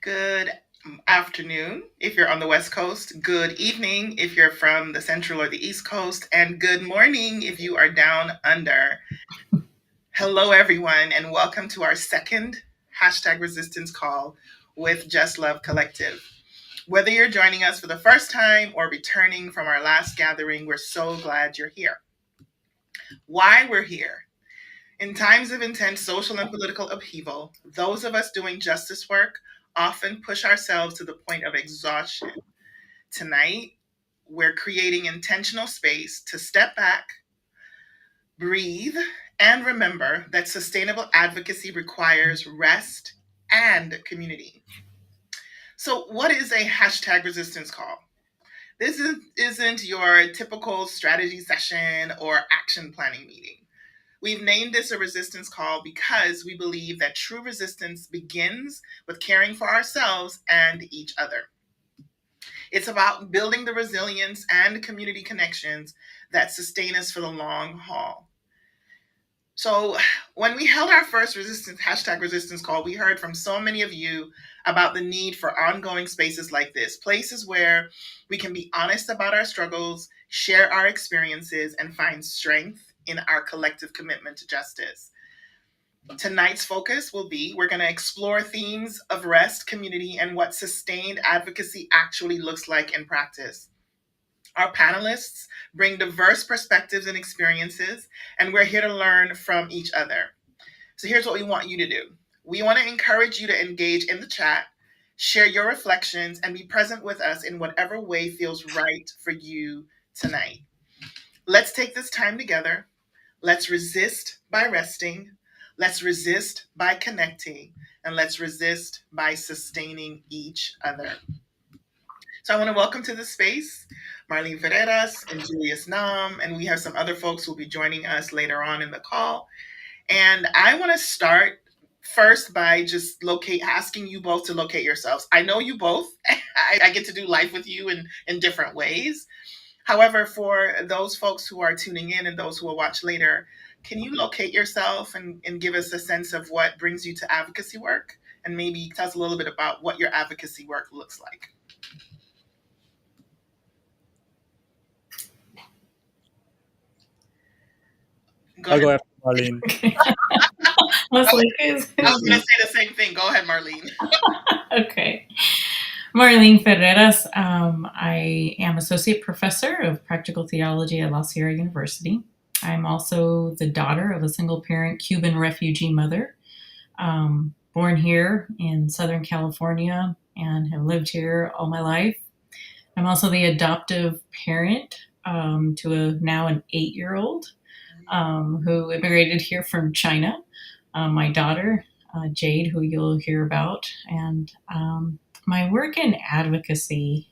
Good afternoon if you're on the West Coast. Good evening if you're from the Central or the East Coast. And good morning if you are down under. Hello, everyone, and welcome to our second #resistance call with Just Love Collective. Whether you're joining us for the first time or returning from our last gathering, we're so glad you're here. Why we're here. In times of intense social and political upheaval, those of us doing justice work often push ourselves to the point of exhaustion. Tonight, we're creating intentional space to step back, breathe, and remember that sustainable advocacy requires rest and community. So, what is a #resistance call? Isn't your typical strategy session or action planning meeting. We've named this a resistance call because we believe that true resistance begins with caring for ourselves and each other. It's about building the resilience and community connections that sustain us for the long haul. So, when we held our first #resistance call, we heard from so many of you about the need for ongoing spaces like this, places where we can be honest about our struggles, share our experiences, and find strength in our collective commitment to justice. Tonight's focus will be we're going to explore themes of rest, community, and what sustained advocacy actually looks like in practice. Our panelists bring diverse perspectives and experiences, and we're here to learn from each other. So here's what we want you to do. We want to encourage you to engage in the chat, share your reflections, and be present with us in whatever way feels right for you tonight. Let's take this time together. Let's resist by resting. Let's resist by connecting. And let's resist by sustaining each other. So I want to welcome to the space Marlene Ferreras and Julius Nam, and we have some other folks who will be joining us later on in the call. And I want to start first by just asking you both to locate yourselves. I know you both. I get to do life with you in different ways. However, for those folks who are tuning in and those who will watch later, can you locate yourself and give us a sense of what brings you to advocacy work? And maybe tell us a little bit about what your advocacy work looks like. I'll go after Marlene. I was going to say the same thing. Go ahead, Marlene. Okay. Marlene Ferreras. I am Associate Professor of Practical Theology at La Sierra University. I'm also the daughter of a single-parent Cuban refugee mother, born here in Southern California and have lived here all my life. I'm also the adoptive parent to now an 8-year-old who immigrated here from China. My daughter, Jade, who you'll hear about, and my work in advocacy.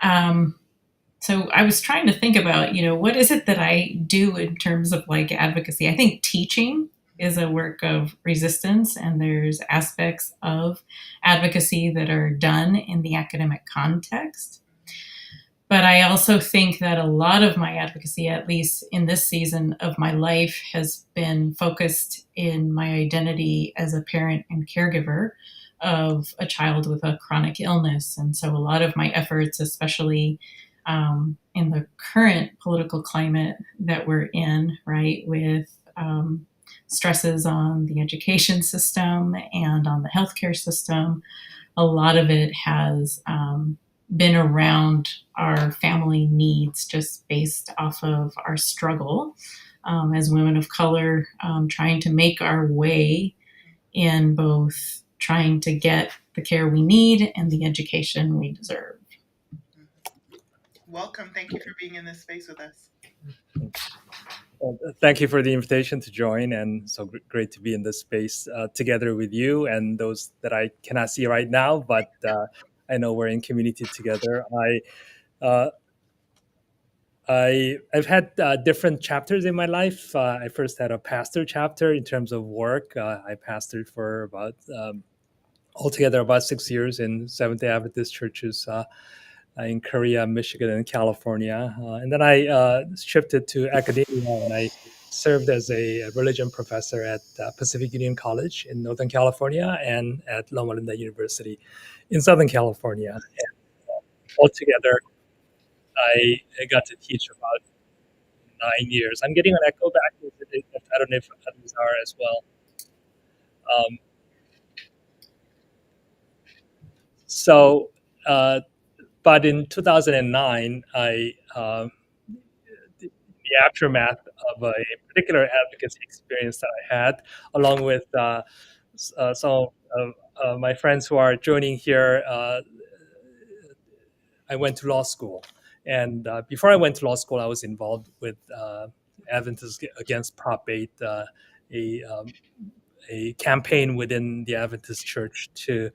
So I was trying to think about, what is it that I do in terms of like advocacy? I think teaching is a work of resistance, and there's aspects of advocacy that are done in the academic context. But I also think that a lot of my advocacy, at least in this season of my life, has been focused in my identity as a parent and caregiver of a child with a chronic illness. And so a lot of my efforts, especially in the current political climate that we're in, right, with stresses on the education system and on the healthcare system, a lot of it has been around our family needs, just based off of our struggle as women of color, trying to make our way in both trying to get the care we need and the education we deserve. Welcome. Thank you for being in this space with us. Well, thank you for the invitation to join, and so great to be in this space together with you and those that I cannot see right now, but I know we're in community together. I've had different chapters in my life. I first had a pastor chapter in terms of work. I pastored for about altogether about 6 years in Seventh-day Adventist churches in Korea, Michigan, and California. And then I shifted to academia, and I served as a religion professor at Pacific Union College in Northern California and at Loma Linda University in Southern California. And altogether, I got to teach about 9 years. I'm getting an echo back. I don't know if others are as well. Um, so, uh, but in 2009, the aftermath of a particular advocacy experience that I had, along with some of my friends who are joining here. I went to law school, and before I went to law school, I was involved with Adventists Against Prop 8, a a campaign within the Adventist Church to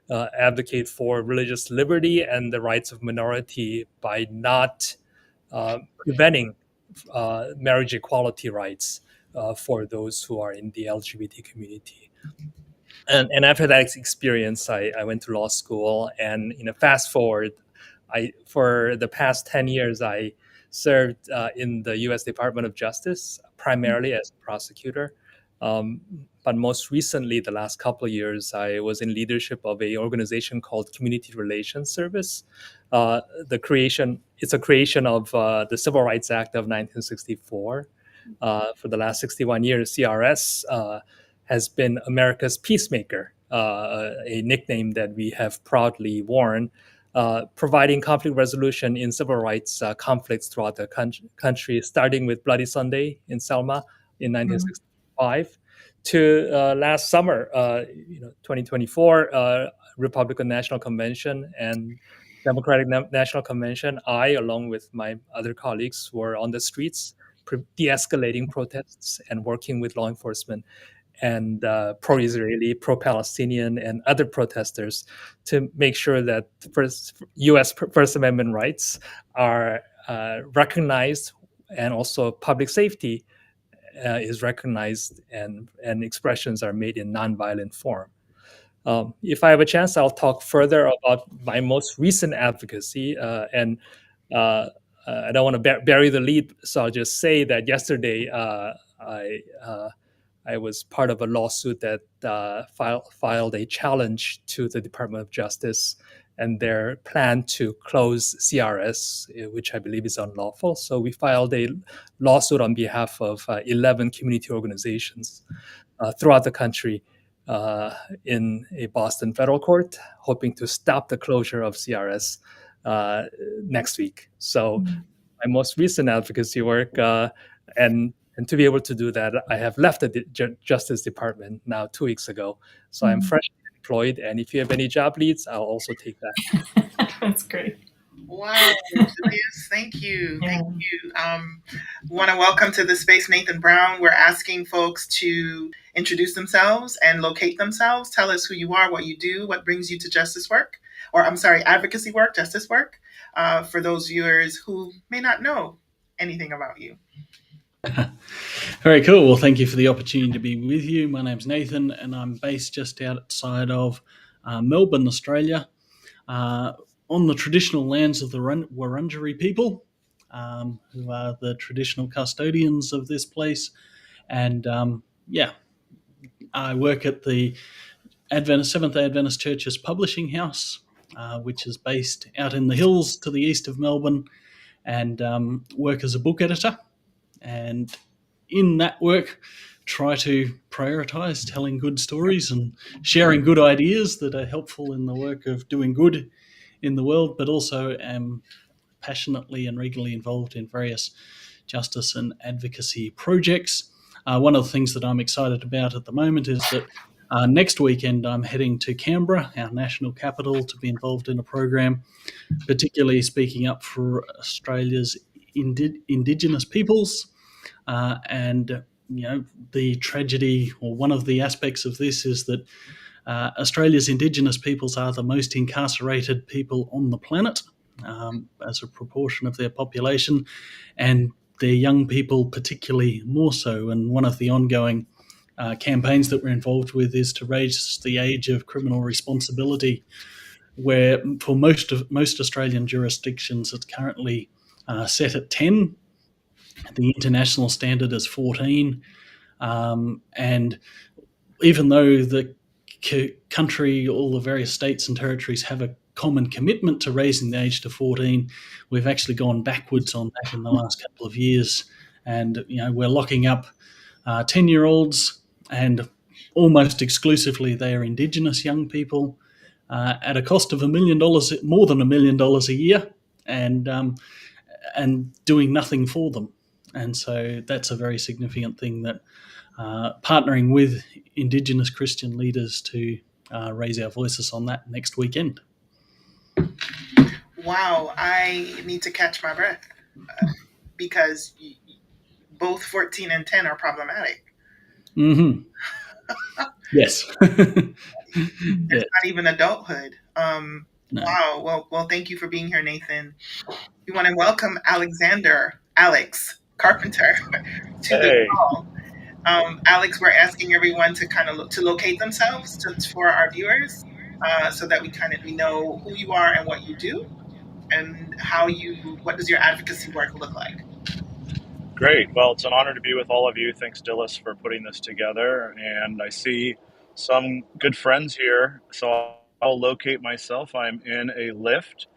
advocate for religious liberty and the rights of minority by not preventing marriage equality rights for those who are in the LGBT community. And after that experience, I went to law school, and fast forward, I for the past 10 years I served in the U.S. Department of Justice primarily as a prosecutor. Um, but most recently, the last couple of years, I was in leadership of a organization called Community Relations Service. It's a creation of the Civil Rights Act of 1964. For the last 61 years, CRS has been America's peacemaker, a nickname that we have proudly worn, providing conflict resolution in civil rights conflicts throughout the country, starting with Bloody Sunday in Selma in Mm-hmm. 1965 to last summer, 2024, Republican National Convention and Democratic National Convention. I, along with my other colleagues, were on the streets de-escalating protests and working with law enforcement and pro-Israeli, pro-Palestinian, and other protesters to make sure that U.S. First Amendment rights are recognized, and also public safety is recognized, and expressions are made in nonviolent form. If I have a chance, I'll talk further about my most recent advocacy. And I don't want to bury the lead, so I'll just say that yesterday I was part of a lawsuit that filed a challenge to the Department of Justice and their plan to close CRS, which I believe is unlawful. So we filed a lawsuit on behalf of 11 community organizations throughout the country in a Boston federal court, hoping to stop the closure of CRS next week. So my most recent advocacy work, and to be able to do that, I have left the Justice Department now 2 weeks ago. So I'm freshly employed, and if you have any job leads, I'll also take that. That's great. Wow, Julius, thank you. Yeah. Thank you. Want to welcome to the space Nathan Brown. We're asking folks to introduce themselves and locate themselves. Tell us who you are, what you do, what brings you to justice work, or I'm sorry, advocacy work, justice work, for those viewers who may not know anything about you. Very cool. Well, thank you for the opportunity to be with you. My name's Nathan, and I'm based just outside of Melbourne, Australia, on the traditional lands of the Wurundjeri people, who are the traditional custodians of this place. And I work at the Seventh-day Adventist Church's publishing house, which is based out in the hills to the east of Melbourne, and work as a book editor. And in that work, try to prioritize telling good stories and sharing good ideas that are helpful in the work of doing good in the world, but also am passionately and regularly involved in various justice and advocacy projects. One of the things that I'm excited about at the moment is that next weekend I'm heading to Canberra, our national capital, to be involved in a program, particularly speaking up for Australia's Indigenous peoples. And the tragedy, or one of the aspects of this, is that Australia's Indigenous peoples are the most incarcerated people on the planet, as a proportion of their population, and their young people particularly more so. And one of the ongoing campaigns that we're involved with is to raise the age of criminal responsibility, where for most Australian jurisdictions it's currently set at 10. The international standard is 14. And even though the country, all the various states and territories have a common commitment to raising the age to 14, we've actually gone backwards on that in the last couple of years. And, we're locking up 10-year-olds, and almost exclusively they are Indigenous young people, at a cost of $1 million, more than $1 million a year, and doing nothing for them. And so that's a very significant thing, that partnering with Indigenous Christian leaders to raise our voices on that next weekend. Wow, I need to catch my breath because both 14 and 10 are problematic. Mm-hmm. Yes. It's Yes. not even adulthood. No. Wow. Well, thank you for being here, Nathan. We want to welcome Alex Carpenter, to the Hey, call. Alex, we're asking everyone to kind of to locate themselves for our viewers, so that we know who you are and what you do, and what does your advocacy work look like? great. Well, it's an honor to be with all of you. Thanks, Dillis, for putting this together. And I see some good friends here, so I'll locate myself. I'm in a lift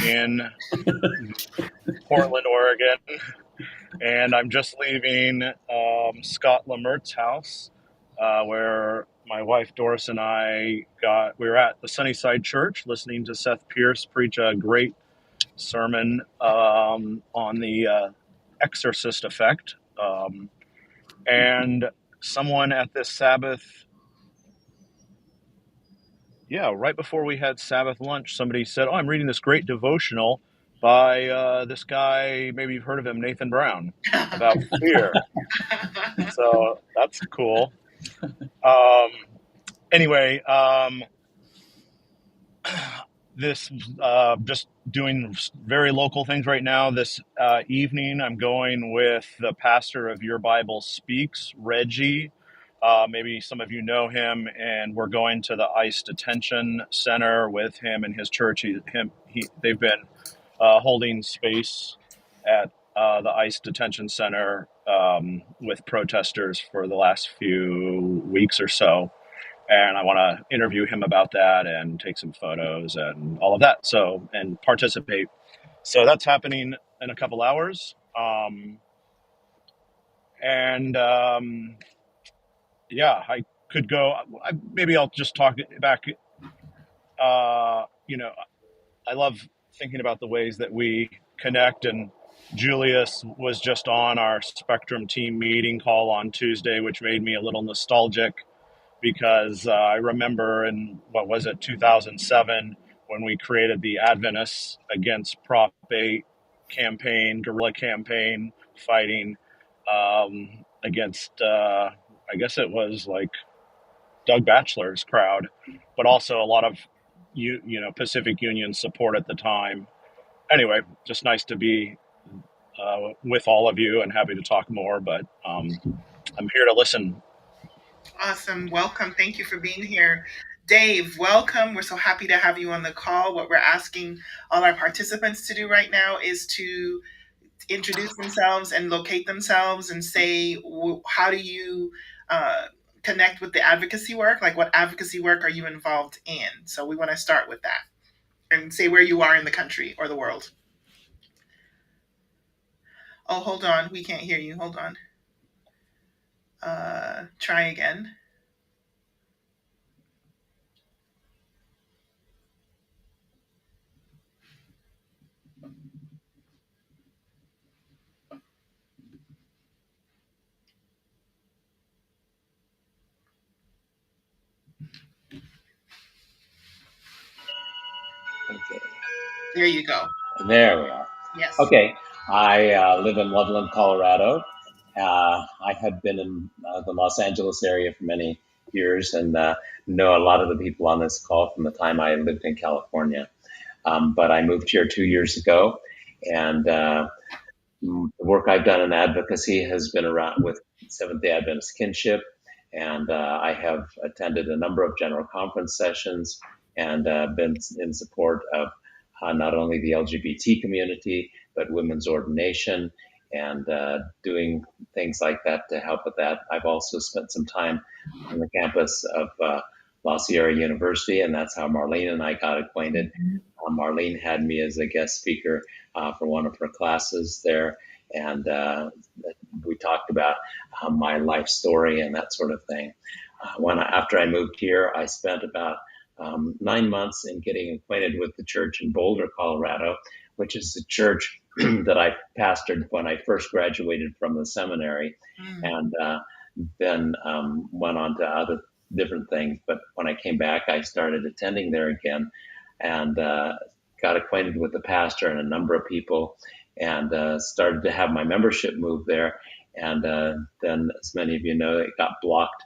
in Portland, Oregon, and I'm just leaving Scott Lamert's house, where my wife Doris and we were at the Sunnyside Church listening to Seth Pierce preach a great sermon on the exorcist effect. And someone at this Sabbath, right before we had Sabbath lunch, somebody said, "Oh, I'm reading this great devotional by this guy, maybe you've heard of him, Nathan Brown, about fear." So that's cool. Um, anyway, this just doing very local things right now. This evening, I'm going with the pastor of Your Bible Speaks, Reggie. Maybe some of you know him, and we're going to the ICE detention center with him and his church. They've been holding space at the ICE detention center with protesters for the last few weeks or so, and I want to interview him about that and take some photos and all of that. So, and participate. So that's happening in a couple hours. And I could go. Maybe I'll just talk back. I love thinking about the ways that we connect. And Julius was just on our Spectrum team meeting call on Tuesday, which made me a little nostalgic, because I remember in, 2007, when we created the Adventists Against Prop 8 campaign, guerrilla campaign, fighting against, I guess it was like Doug Batchelor's crowd, but also a lot of, Pacific Union support at the time. Anyway, just nice to be with all of you, and happy to talk more, but I'm here to listen. Awesome. Welcome. Thank you for being here. Dave, welcome. We're so happy to have you on the call. What we're asking all our participants to do right now is to introduce themselves and locate themselves and say, how do you connect with the advocacy work? Like, what advocacy work are you involved in? So we want to start with that and say where you are in the country or the world. Oh, hold on. We can't hear you. Hold on. Try again. Okay. There you go. There we are. Yes. Okay. I live in Loveland, Colorado. I have been in the Los Angeles area for many years, and know a lot of the people on this call from the time I lived in California. But I moved here 2 years ago, and the work I've done in advocacy has been around with Seventh-day Adventist kinship, and I have attended a number of general conference sessions and been in support of not only the LGBT community, but women's ordination and doing things like that to help with that. I've also spent some time on the campus of La Sierra University, and that's how Marlene and I got acquainted. Marlene had me as a guest speaker for one of her classes there, and we talked about my life story and that sort of thing. After I moved here, I spent about 9 months in getting acquainted with the church in Boulder, Colorado, which is the church that I pastored when I first graduated from the seminary, and then went on to other different things. But when I came back, I started attending there again, and got acquainted with the pastor and a number of people, and started to have my membership move there. And then, as many of you know, it got blocked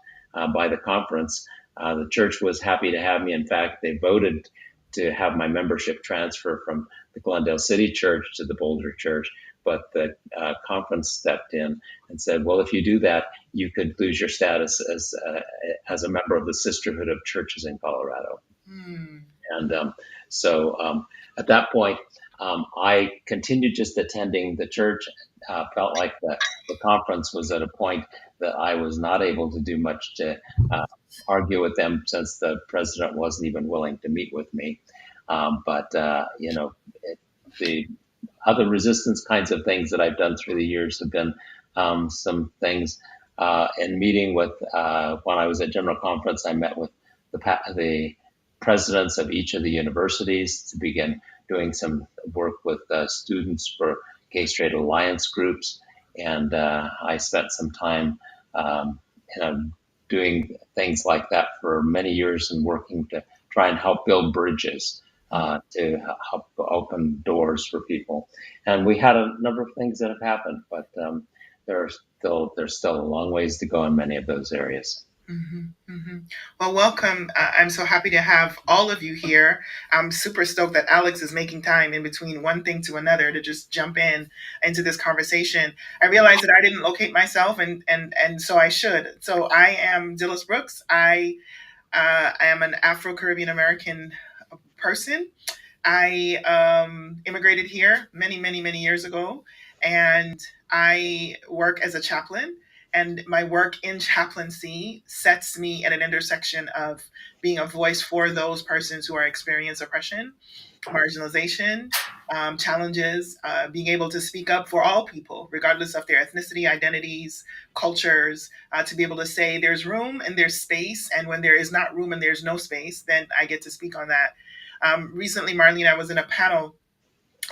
by the conference. The church was happy to have me. In fact, they voted to have my membership transfer from the Glendale City Church to the Boulder Church. But the conference stepped in and said, well, if you do that, you could lose your status as a member of the Sisterhood of Churches in Colorado. And so at that point, I continued just attending the church. Felt like the conference was at a point that I was not able to do much to argue with them, since the president wasn't even willing to meet with me. But the other resistance kinds of things that I've done through the years have been some things in meeting with, when I was at General Conference, I met with the presidents of each of the universities to begin doing some work with students for Gay Straight Alliance groups. And I spent some time doing things like that for many years, and working to try and help build bridges to help open doors for people. And we had a number of things that have happened, but there's still a long ways to go in many of those areas. Well, welcome. I'm so happy to have all of you here. I'm super stoked that Alex is making time in between one thing to another to just jump into this conversation. I realized that I didn't locate myself, and so I should. So I am Dillis Brooks. I am an Afro-Caribbean American person. I immigrated here many, many, many years ago, and I work as a chaplain. And my work in chaplaincy sets me at an intersection of being a voice for those persons who are experiencing oppression, marginalization, challenges, being able to speak up for all people, regardless of their ethnicity, identities, cultures, to be able to say there's room and there's space. And when there is not room and there's no space, then I get to speak on that. Recently, Marlene, I was in a panel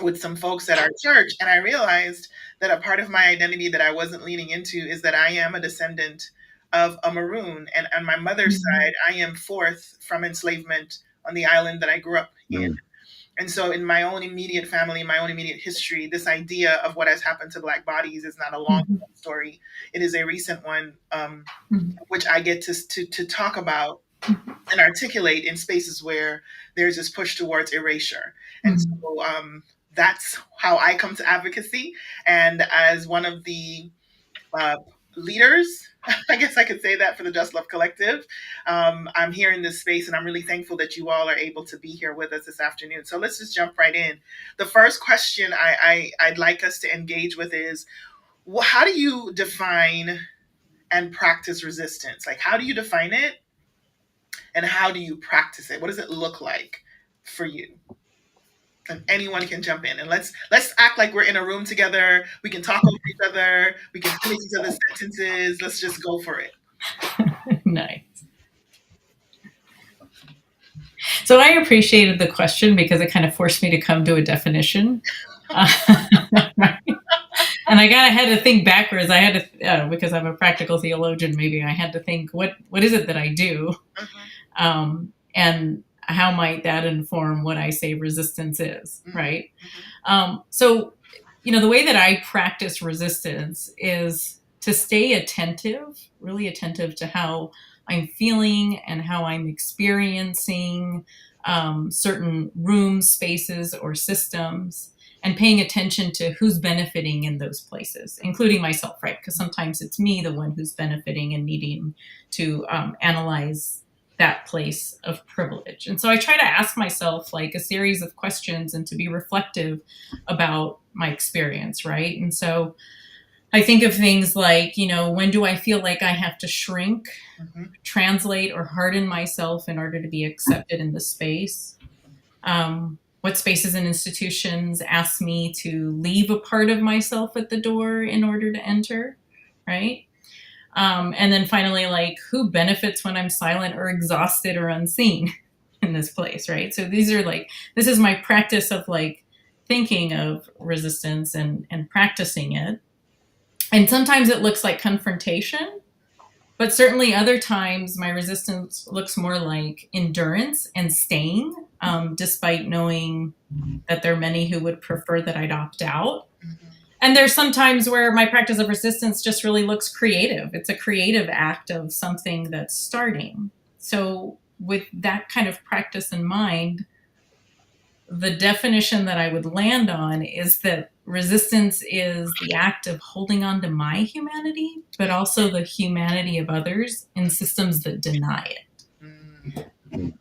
with some folks at our church, and I realized that a part of my identity that I wasn't leaning into is that I am a descendant of a Maroon. And on my mother's side, I am fourth from enslavement on the island that I grew up in. And so in my own immediate family, my own immediate history, this idea of what has happened to Black bodies is not a long story. It is a recent one, which I get to talk about and articulate in spaces where there's this push towards erasure. And so that's how I come to advocacy. And as one of the leaders, I guess I could say that, for the Just Love Collective, I'm here in this space, and I'm really thankful that you all are able to be here with us this afternoon. So let's just jump right in. The first question I'd like us to engage with is, how do you define and practice resistance? Like, how do you define it? And how do you practice it? What does it look like for you? And anyone can jump in, and let's act like we're in a room together. We can talk over each other. We can finish each other's sentences. Let's just go for it. Nice. So I appreciated the question because it kind of forced me to come to a definition. Right? And I had to think backwards. I had to, because I'm a practical theologian, maybe I had to think, what is it that I do? And how might that inform what I say resistance is, right? So, the way that I practice resistance is to stay attentive, really attentive to how I'm feeling and how I'm experiencing certain rooms, spaces, or systems, and paying attention to who's benefiting in those places, including myself, right? Because sometimes it's me, the one who's benefiting and needing to analyze that place of privilege. And so I try to ask myself like a series of questions and to be reflective about my experience, right? And so I think of things like, when do I feel like I have to shrink, Mm-hmm. translate, or harden myself in order to be accepted in the space? What spaces and institutions ask me to leave a part of myself at the door in order to enter, right? And then finally, like, who benefits when I'm silent or exhausted or unseen in this place, right? So these are like, this is my practice of like thinking of resistance and practicing it. And sometimes it looks like confrontation, but certainly other times my resistance looks more like endurance and staying, despite knowing that there are many who would prefer that I'd opt out. Mm-hmm. And there's some times where my practice of resistance just really looks creative. It's a creative act of something that's starting. So, with that kind of practice in mind, the definition that I would land on is that resistance is the act of holding on to my humanity, but also the humanity of others in systems that deny it. Mm.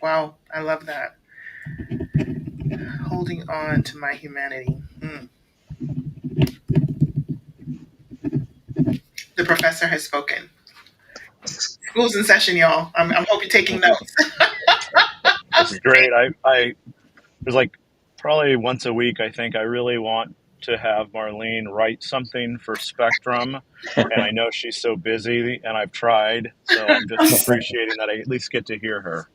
Wow, I love that. Holding on to my humanity. Mm. The professor has spoken. School's in session, y'all. I'm hope you're taking notes. This is great. I there's like probably once a week. I think I really want to have Marlene write something for Spectrum, and I know she's so busy, and I've tried. So I'm just appreciating that I at least get to hear her.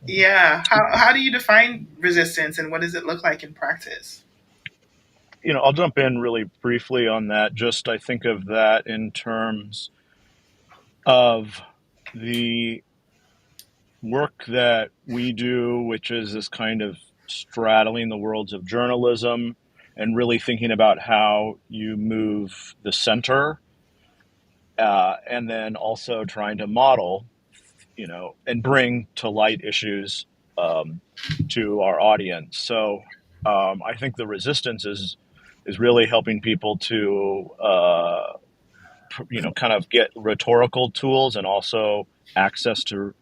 Yeah. How do you define resistance, and what does it look like in practice? I'll jump in really briefly on that. Just I think of that in terms of the work that we do, which is this kind of straddling the worlds of journalism and really thinking about how you move the center, and then also trying to model, and bring to light issues to our audience. So I think the resistance is really helping people to kind of get rhetorical tools and also access to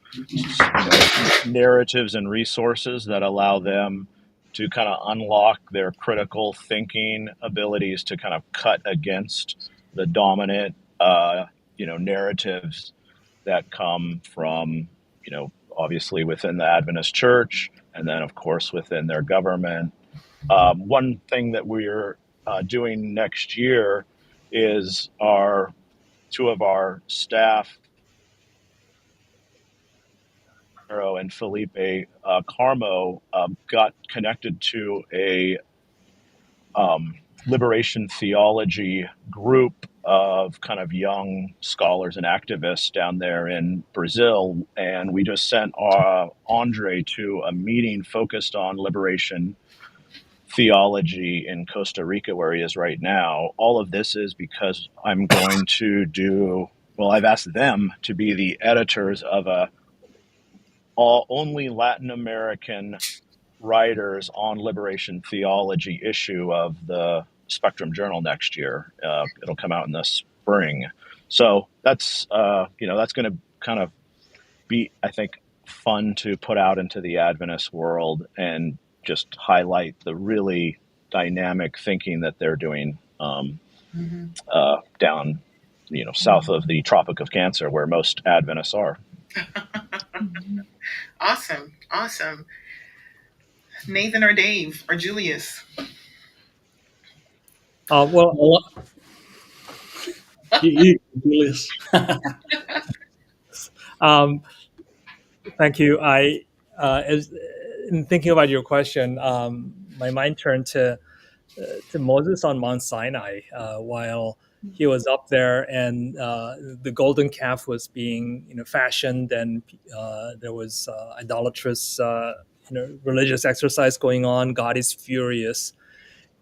narratives and resources that allow them to kind of unlock their critical thinking abilities to kind of cut against the dominant narratives that come from obviously within the Adventist Church, and then of course within their government. One thing that we're doing next year is two of our staff, and Felipe Carmo, got connected to a liberation theology group of kind of young scholars and activists down there in Brazil. And we just sent Andre to a meeting focused on liberation theology in Costa Rica, where he is right now. All of this is because I'm going to I've asked them to be the editors of only Latin American writers on liberation theology issue of the Spectrum Journal next year. It'll come out in the spring. So that's that's going to kind of be, I think, fun to put out into the Adventist world and just highlight the really dynamic thinking that they're doing Mm-hmm. down, south of the Tropic of Cancer, where most Adventists are. Awesome. Awesome. Nathan or Dave or Julius? Well, Julius. thank you. As in thinking about your question, my mind turned to Moses on Mount Sinai while he was up there, and the golden calf was being fashioned, and there was idolatrous religious exercise going on. God is furious,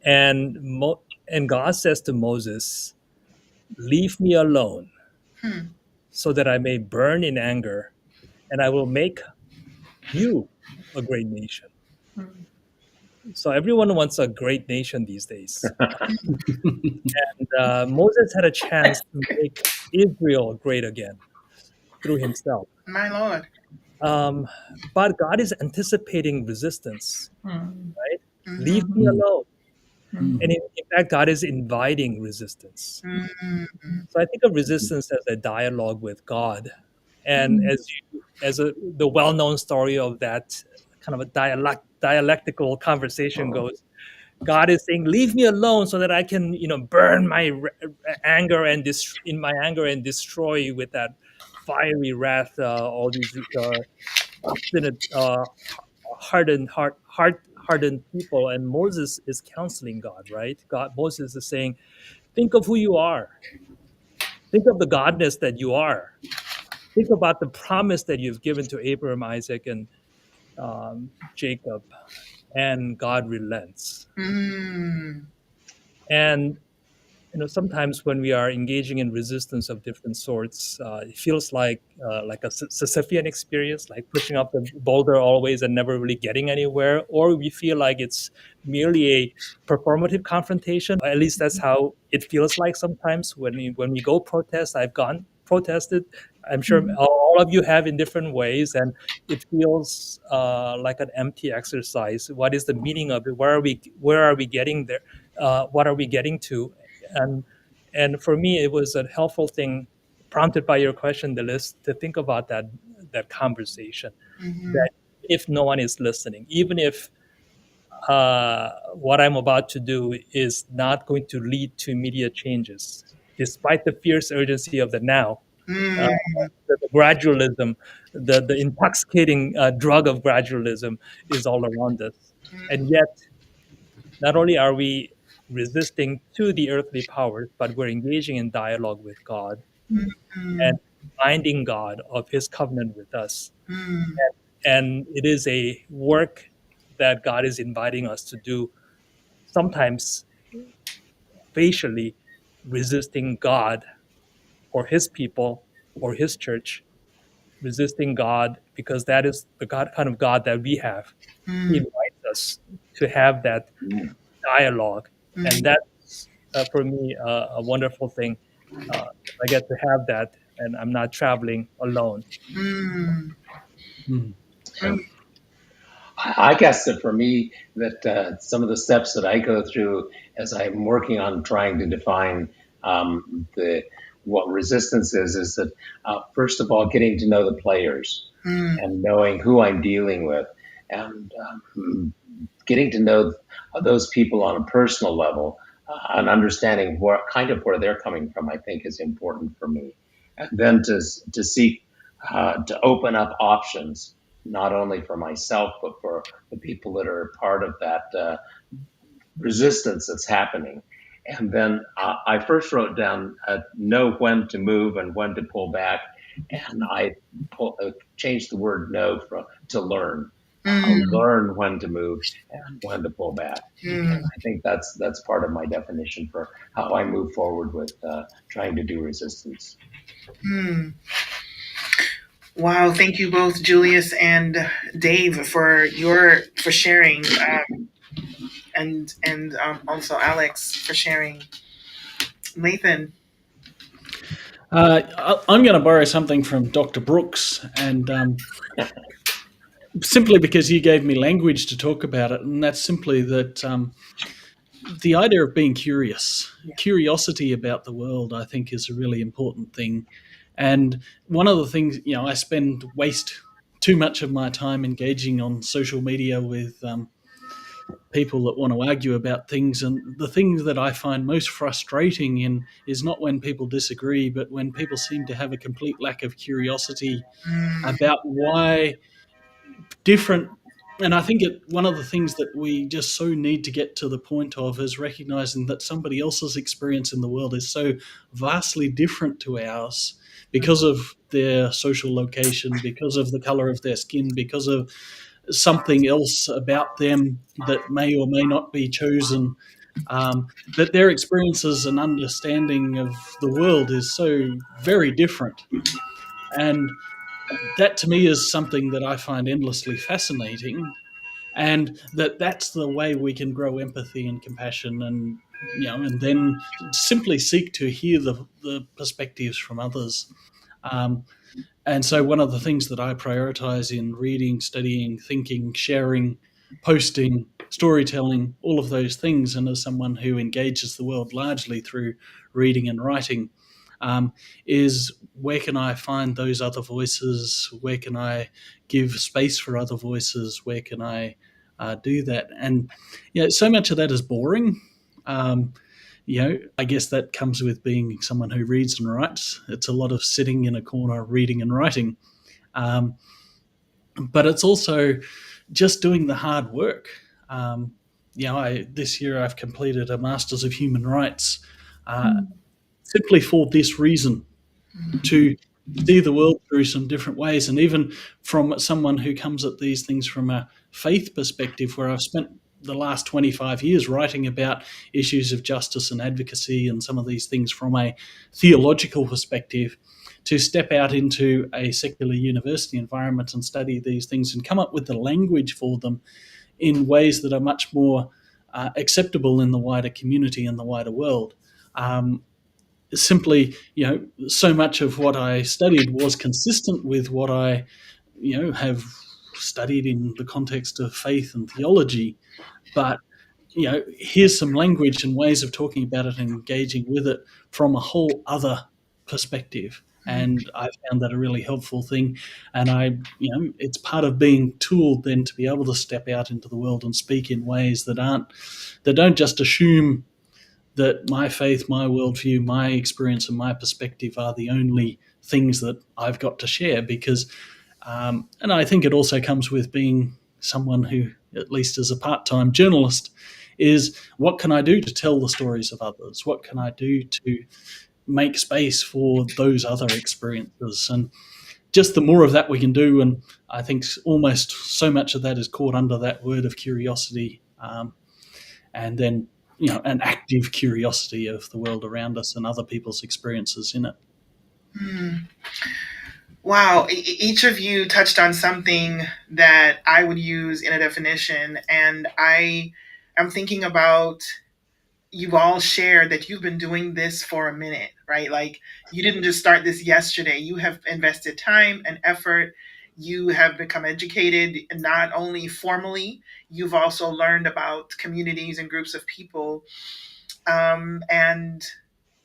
and and God says to Moses, "Leave me alone, Hmm. so that I may burn in anger, and I will make you a great nation." So everyone wants a great nation these days. And Moses had a chance to make Israel great again through himself. My Lord. Um, but God is anticipating resistance, right? Leave me Mm-hmm. Mm. alone. And in fact, God is inviting resistance. Mm. So I think of resistance as a dialogue with God. And the well-known story of that kind of a dialectical conversation goes, God is saying, "Leave me alone, so that I can, burn my anger and in my anger and destroy you with that fiery wrath, all these obstinate, hardened people." And Moses is counseling God, right? Moses is saying, "Think of who you are. Think of the godness that you are. Think about the promise that you've given to Abraham, Isaac, and Jacob." And God relents. Mm. And sometimes when we are engaging in resistance of different sorts, it feels like a Sisyphean experience, like pushing up the boulder always and never really getting anywhere, or we feel like it's merely a performative confrontation. At least that's how it feels like sometimes when we go protest. I've gone protested. I'm sure all of you have in different ways, and it feels like an empty exercise. What is the meaning of it? Where are we getting there? What are we getting to? And for me, it was a helpful thing, prompted by your question, the list, to think about that conversation. Mhm. That if no one is listening, even if what I'm about to do is not going to lead to immediate changes, despite the fierce urgency of the now, uh, Mm. the gradualism, the intoxicating drug of gradualism is all around us, and yet not only are we resisting to the earthly powers, but we're engaging in dialogue with God and Mm. reminding God of his covenant with us. Mm. And it is a work that God is inviting us to do, sometimes facially resisting God or his people or his church, resisting God because that is the God kind of God that we have. He Mm. invites us to have that dialogue, and Mm. that's for me a wonderful thing. If I get to have that, and I'm not traveling alone. Mm. Mm. Mm. I guess that for me, that some of the steps that I go through as I'm working on trying to define the what resistance is that first of all, getting to know the players Mm. and knowing who I'm dealing with, and getting to know those people on a personal level, and understanding where they're coming from, I think is important for me. And then to seek to open up options, not only for myself but for the people that are part of that resistance that's happening. And then I first wrote down know when to move and when to pull back, and I changed the word know to learn. Mm. Learn when to move and when to pull back. And Mm. I think that's part of my definition for how I move forward with trying to do resistance. Mm. Wow, thank you both, Julius and Dave, for sharing, and also Alex for sharing. Nathan. I'm going to borrow something from Dr. Brooks, and simply because he gave me language to talk about it, and that's simply that the idea of being curious, Yeah. curiosity about the world, I think is a really important thing. And one of the things, I waste too much of my time engaging on social media with people that want to argue about things. And the thing that I find most frustrating in is not when people disagree, but when people seem to have a complete lack of curiosity Mm. about why different. And I think one of the things that we just so need to get to the point of is recognizing that somebody else's experience in the world is so vastly different to ours because of their social location, because of the color of their skin, because of something else about them that may or may not be chosen. That their experiences and understanding of the world is so very different. And that to me is something that I find endlessly fascinating, and that's the way we can grow empathy and compassion, and and then simply seek to hear the perspectives from others. Um, and so one of the things that I prioritize in reading, studying, thinking, sharing posting, storytelling, all of those things, and as someone who engages the world largely through reading and writing, um, is where can I find those other voices? Where can I give space for other voices? Where can I do that? And so much of that is boring. Um, I guess that comes with being someone who reads and writes. It's a lot of sitting in a corner reading and writing. Um, but it's also just doing the hard work. Um, this year I've completed a Masters of Human Rights uh, simply for this reason, to see the world through some different ways. And even from someone who comes at these things from a faith perspective, where I've spent the last 25 years writing about issues of justice and advocacy and some of these things from a theological perspective, to step out into a secular university environment and study these things and come up with the language for them in ways that are much more acceptable in the wider community and the wider world. Simply, so much of what I studied was consistent with what I, have studied in the context of faith and theology. But, here's some language and ways of talking about it and engaging with it from a whole other perspective. And I found that a really helpful thing. And it's part of being tooled then to be able to step out into the world and speak in ways that don't just assume that my faith, my worldview, my experience, and my perspective are the only things that I've got to share. Because, and I think it also comes with being someone who, at least as a part-time journalist, is what can I do to tell the stories of others? What can I do to make space for those other experiences? And just the more of that we can do, and I think almost so much of that is caught under that word of curiosity. And then an active curiosity of the world around us and other people's experiences in it. Wow, each of you touched on something that I would use in a definition, and I am thinking about, you've all shared that you've been doing this for a minute, right? Like, you didn't just start this yesterday. You have invested time and effort. You have become educated, not only formally, you've also learned about communities and groups of people, and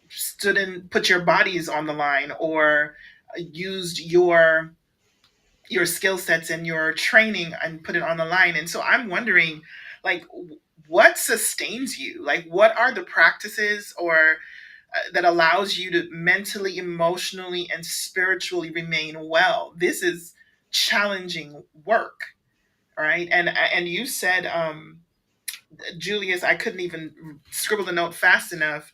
stood and put your bodies on the line, or used your skill sets and your training and put it on the line. And so I'm wondering, like, what sustains you? Like, what are the practices or that allows you to mentally, emotionally, and spiritually remain well? This is challenging work, right? And you said, Julius, I couldn't even scribble the note fast enough.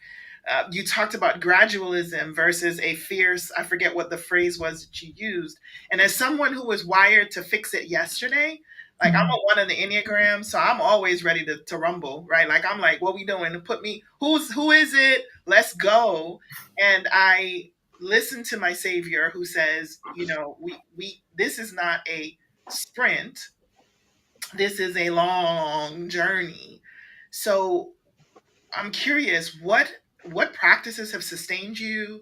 You talked about gradualism versus a fierce, I forget what the phrase was that you used. And as someone who was wired to fix it yesterday, like, I'm a one in the Enneagram, so I'm always ready to rumble, right? Like, I'm like, what we doing? Put me, who is it? Let's go. And I listen to my savior who says, we this is not a sprint. This is a long journey. So I'm curious, what practices have sustained you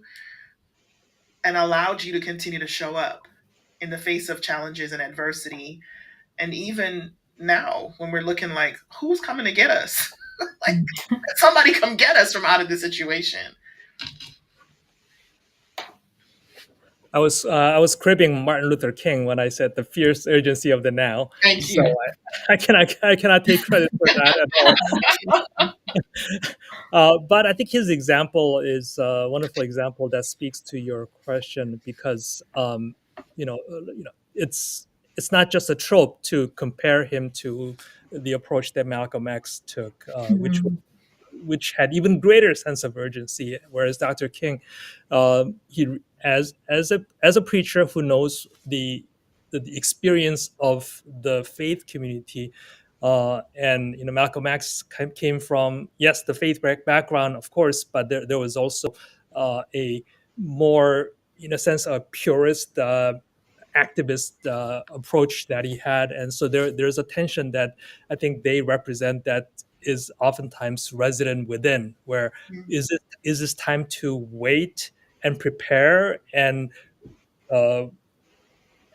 and allowed you to continue to show up in the face of challenges and adversity? And even now, when we're looking like, who's coming to get us? Like, somebody come get us from out of this situation. I was cribbing Martin Luther King when I said the fierce urgency of the now. Thank So you. I cannot take credit for that at all. But I think his example is a wonderful example that speaks to your question, because it's not just a trope to compare him to the approach that Malcolm X took, which had even greater sense of urgency. Whereas Dr. King, he as a preacher who knows the experience of the faith community, and Malcolm X came from, yes, the faith background, of course, but there was also a more, in a sense, a purist activist approach that he had. And so there's a tension that I think they represent that is oftentimes resident within, where is this time to wait and prepare and uh,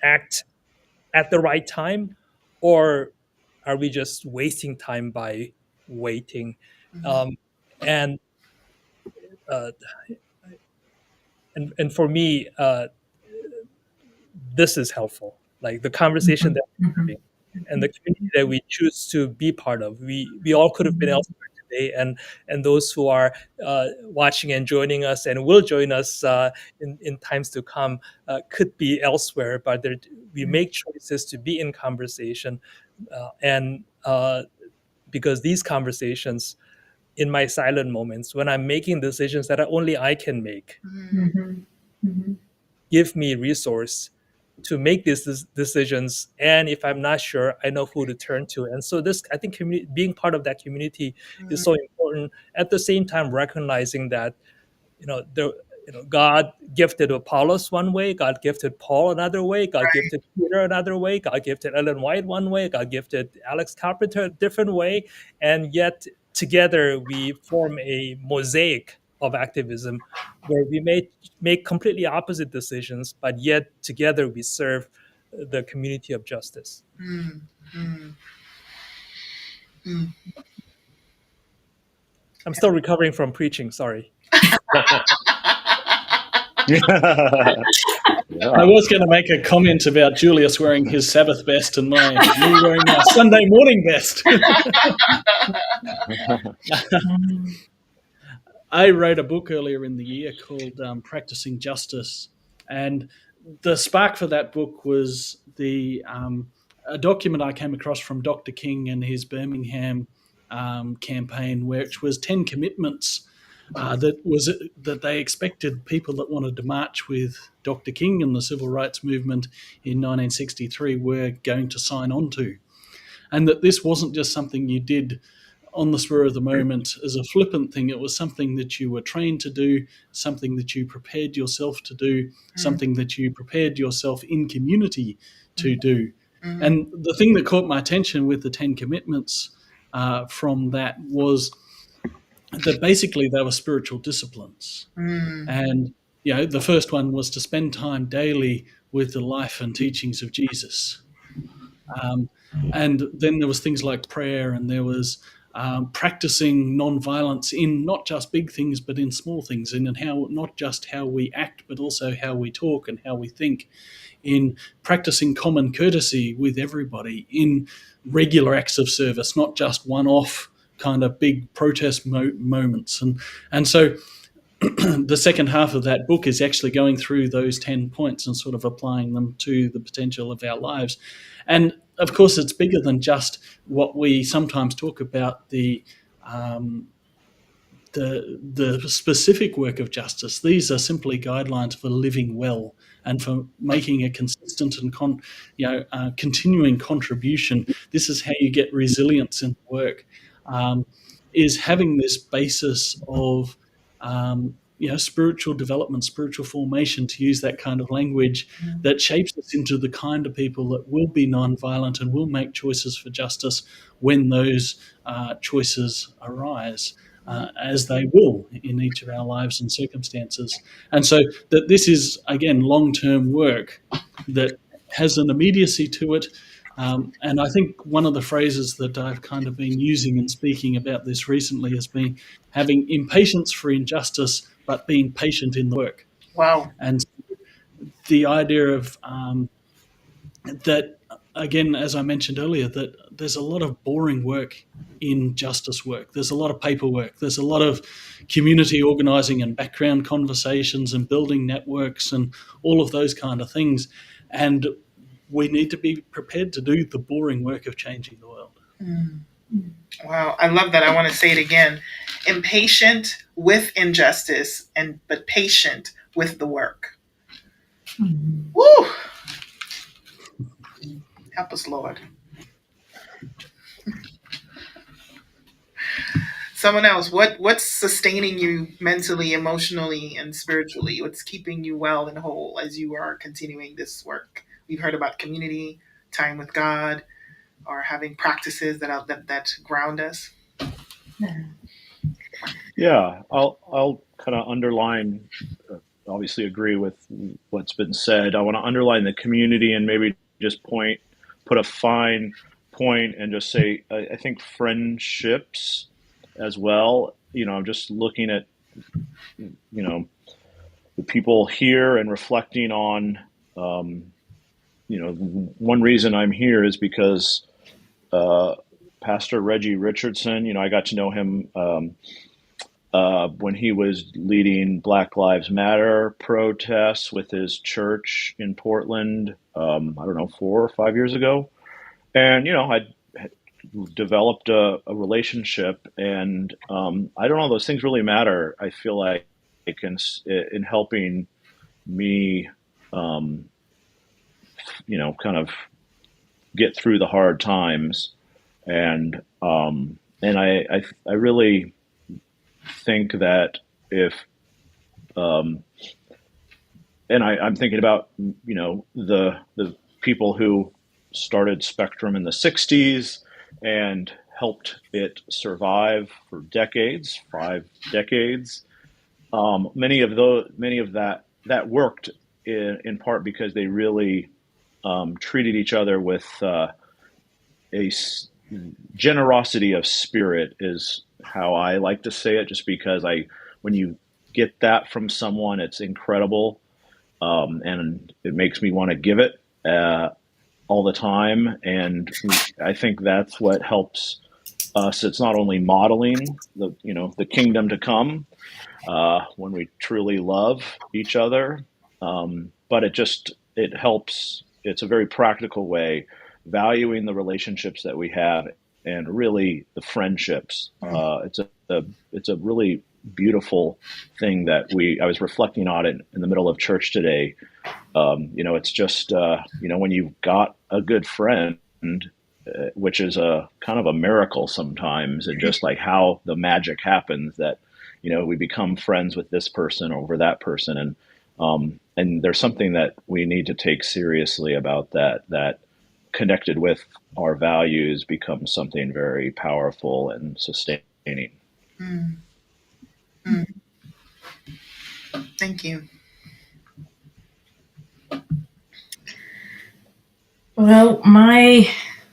act at the right time, or are we just wasting time by waiting? Mhm. Um, and uh, and for me, this is helpful. Like the conversation Mhm. that we're Mhm. having and the community that we choose to be part of. We all could have been elsewhere today, and those who are watching and joining us and will join us in times to come could be elsewhere. But we make choices to be in conversation, and because these conversations, in my silent moments, when I'm making decisions that only I can make, Mhm. Mhm. Mhm. give me resource to make these decisions, and if I'm not sure, I know who to turn to. And so this, I think, being part of that community is Mhm. so important, at the same time recognizing that the God gifted Apollos one way, God gifted Paul another way, God gifted Peter another way, God gifted Ellen White one way, God gifted Alex Carpenter a different way, and yet together we form a mosaic of activism where we may make completely opposite decisions, but yet together we serve the community of justice. Mhm. Mhm. Mhm. I'm still recovering from preaching, sorry. Yeah. I was going to make a comment about Julius wearing his Sabbath best and me wearing my Sunday morning best. Mhm. I wrote a book earlier in the year called Practicing Justice, and the spark for that book was a document I came across from Dr. King and his Birmingham campaign, which was 10 commitments that they expected people that wanted to march with Dr. King and the civil rights movement in 1963 were going to sign on to, and that this wasn't just something you did on the spur of the moment as a flippant thing. It was something that you were trained to do, something that you prepared yourself to do, Mhm. something that you prepared yourself in community to do. Mhm. And the thing that caught my attention with the 10 commitments from that was that basically they were spiritual disciplines. Mhm. And, the first one was to spend time daily with the life and teachings of Jesus. Um, and then there was things like prayer, and there was practicing nonviolence in not just big things, but in small things, and in how not just how we act, but also how we talk and how we think. In practicing common courtesy with everybody, in regular acts of service, not just one-off kind of big protest moments, and so the second half of that book is actually going through those 10 points and sort of applying them to the potential of our lives. And of course, it's bigger than just what we sometimes talk about um, the specific work of justice. These are simply guidelines for living well and for making a consistent and continuing contribution. This is how you get resilience in work. Is having this basis of spiritual development, spiritual formation, to use that kind of language, that shapes us into the kind of people that will be nonviolent and will make choices for justice when those choices arise, as they will in each of our lives and circumstances. And so that this is, again, long-term work that has an immediacy to it. And I think one of the phrases that I've kind of been using in speaking about this recently has been having impatience for injustice, but being patient in the work. Wow. And the idea of that, again, as I mentioned earlier, that there's a lot of boring work in justice work. There's a lot of paperwork. There's a lot of community organizing and background conversations and building networks and all of those kind of things. And we need to be prepared to do the boring work of changing the world. Mhm. Wow, I love that. I want to say it again. Impatient with injustice and but patient with the work. Mhm. Woo! Help us, Lord. Someone else, what's sustaining you mentally, emotionally, and spiritually? What's keeping you well and whole as you are continuing this work? We've heard about community, time with God, or having practices that ground us. Yeah. Yeah, I'll kind of underline. Obviously, agree with what's been said. I want to underline the community and maybe just put a fine point and just say I think friendships as well. I'm just looking at the people here and reflecting on one reason I'm here is because uh, Pastor Reggie Richardson. I got to know him when he was leading Black Lives Matter protests with his church in Portland. I don't know, 4 or 5 years ago, and I developed a relationship, and I don't know, those things really matter. I feel like it can in helping me, um, kind of get through the hard times, and I really think that if um, and I'm thinking about the people who started Spectrum in the '60s and helped it survive for decades, 5 decades. Many of that worked in part because they really treated each other with a generosity of spirit, is how I like to say it. Just because when you get that from someone, it's incredible, and it makes me want to give it all the time. And I think that's what helps us. It's not only modeling the kingdom to come when we truly love each other, but it helps. It's a very practical way, valuing the relationships that we have, and really the friendships. It's a really beautiful thing that I was reflecting on it in the middle of church today. It's just when you've got a good friend, which is a kind of a miracle sometimes, and just like how the magic happens that we become friends with this person over that person, and there's something that we need to take seriously about that connected with our values becomes something very powerful and sustaining. Mm. Mm. Thank you. Well, my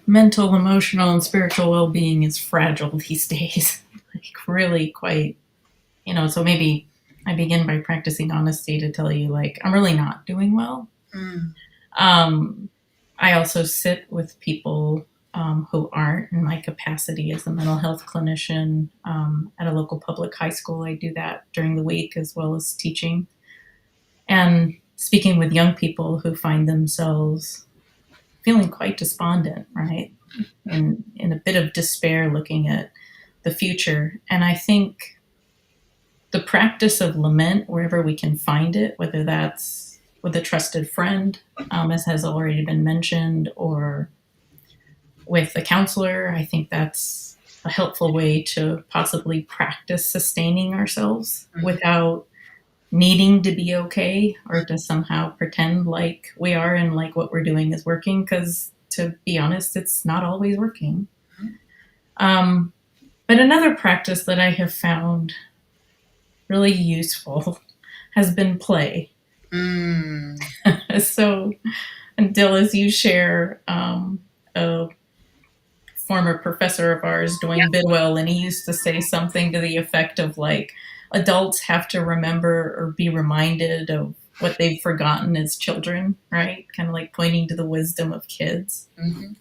mental, emotional, and spiritual well being is fragile these days. Like, really quite, so maybe I begin by practicing honesty to tell you, like, I'm really not doing well. Mm. I also sit with people who aren't in my capacity as a mental health clinician at a local public high school. I do that during the week as well as teaching. And speaking with young people who find themselves feeling quite despondent, right? And in a bit of despair looking at the future. And I think the practice of lament, wherever we can find it, whether that's with a trusted friend, as has already been mentioned, or with a counselor, I think that's a helpful way to possibly practice sustaining ourselves without needing to be okay or to somehow pretend like we are and like what we're doing is working, because to be honest, it's not always working. But another practice that I have found really useful has been play. Mm. So, and Dill, as you share, a former professor of ours, Dwayne Bidwell, and he used to say something to the effect of like, adults have to remember or be reminded of what they've forgotten as children, right? Kind of like pointing to the wisdom of kids. Mm-hmm.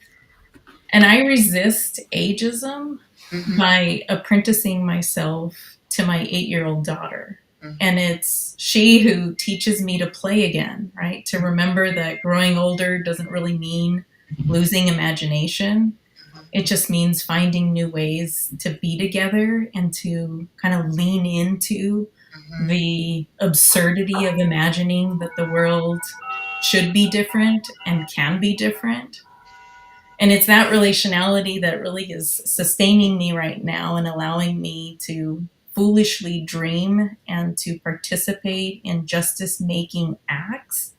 And I resist ageism Mm-hmm. by apprenticing myself to my 8-year-old daughter. Mm-hmm. And it's she who teaches me to play again, right? To remember that growing older doesn't really mean losing imagination. It just means finding new ways to be together and to kind of lean into the absurdity of imagining that the world should be different and can be different. And it's that relationality that really is sustaining me right now and allowing me to foolishly dream and to participate in justice making acts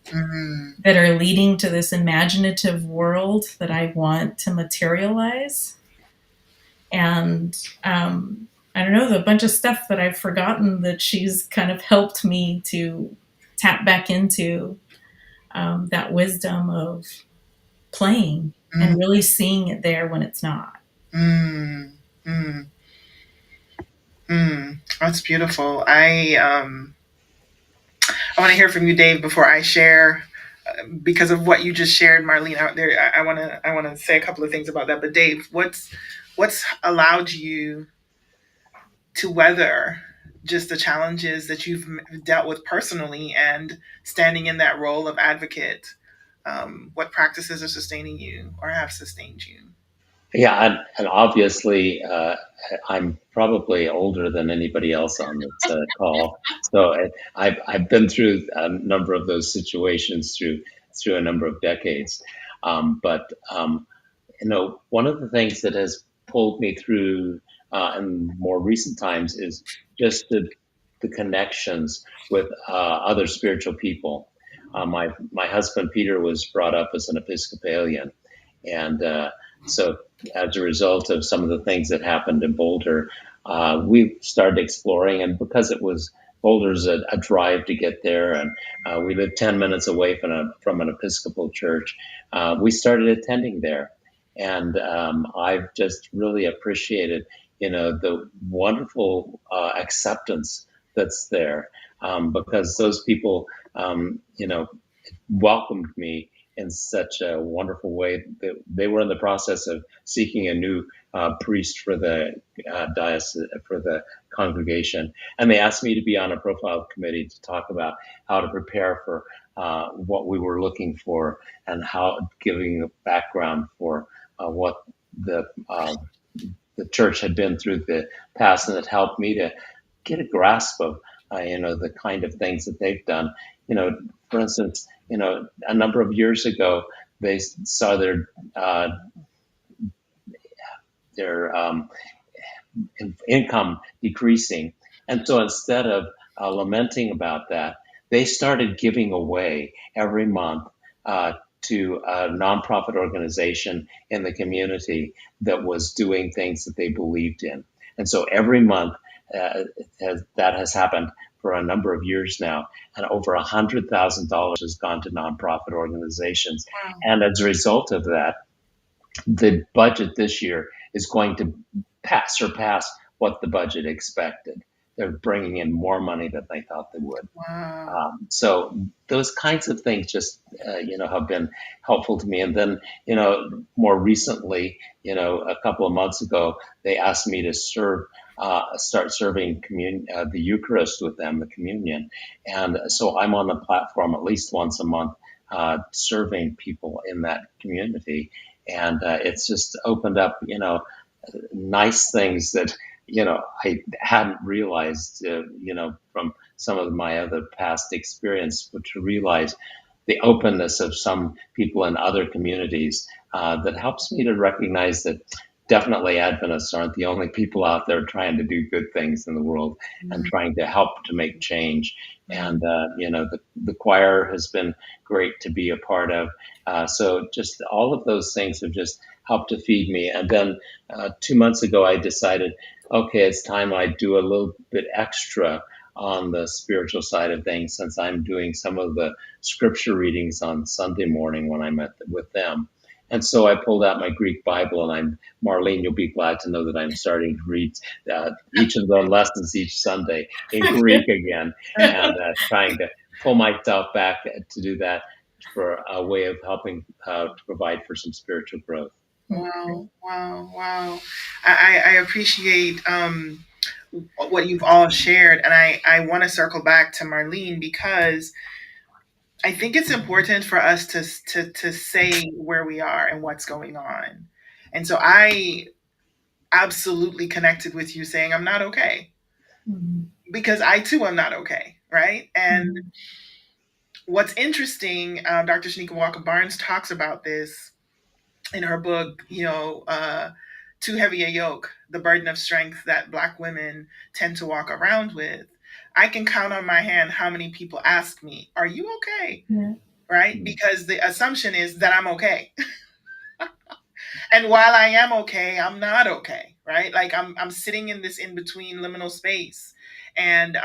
that are leading to this imaginative world that I want to materialize. And I don't know, the bunch of stuff that I've forgotten that she's kind of helped me to tap back into, that wisdom of playing and Mm, really seeing it there when it's not. mm, mm, that's beautiful. I want to hear from you, Dave, before I share. Because of what you just shared, Marlene, out there, I want to say a couple of things about that. But Dave, what's allowed you to weather just the challenges that you've dealt with personally and standing in that role of advocate? What practices are sustaining you or have sustained you? Yeah, and obviously, I'm probably older than anybody else on this call, so I've been through a number of those situations through a number of decades. But one of the things that has pulled me through in more recent times is just the connections with other spiritual people. My husband Peter was brought up as an Episcopalian, and so as a result of some of the things that happened in Boulder, we started exploring, and because it was Boulder's a drive to get there, and we lived 10 minutes away from an Episcopal church. We started attending there, and I've just really appreciated, the wonderful acceptance that's there, because those people, welcomed me in such a wonderful way that they were in the process of seeking a new priest for the diocese, for the congregation, and they asked me to be on a profile committee to talk about how to prepare for what we were looking for, and how giving a background for what the uh, the church had been through the past, and it helped me to get a grasp of the kind of things that they've done. For instance, a number of years ago, they saw uh, their income decreasing, and so instead of lamenting about that, they started giving away every month to a nonprofit organization in the community that was doing things that they believed in. And so every month that has happened for a number of years now, and over $100,000 has gone to nonprofit organizations. Wow. And as a result of that, the budget this year is going to surpass what the budget expected. They're bringing in more money than they thought they would. Wow. So those kinds of things just have been helpful to me. And then more recently, a couple of months ago, they asked me to start serving the Eucharist with them, the communion. And so I'm on the platform at least once a month, serving people in that community, and it's just opened up nice things that I hadn't realized from some of my other past experience, but to realize the openness of some people in other communities, that helps me to recognize that definitely Adventists aren't the only people out there trying to do good things in the world and Mm, trying to help to make change. mm, And the choir has been great to be a part of. So just all of those things have just helped to feed me. And then 2 months ago, I decided, okay, it's time I do a little bit extra on the spiritual side of things, since I'm doing some of the scripture readings on Sunday morning when I'm with them. And so I pulled out my Greek Bible, and Marlene, you'll be glad to know that I'm starting to read each of the lessons each Sunday in Greek again, and trying to pull myself back to do that for a way of helping to provide for some spiritual growth. wow. Wow. Wow. I appreciate what you've all shared. And I want to circle back to Marlene because I think it's important for us to say where we are and what's going on. And so I absolutely connected with you saying I'm not okay Mhm. because I too am not okay, right? And Mhm. what's interesting, Dr. Shanika Walker Barnes talks about this in her book, Too Heavy a Yoke, the burden of strength that Black women tend to walk around with. I can count on my hand how many people ask me, "Are you okay?" Yeah. Right? Because the assumption is that I'm okay. And while I am okay, I'm not okay, right? Like I'm sitting in this in between liminal space. And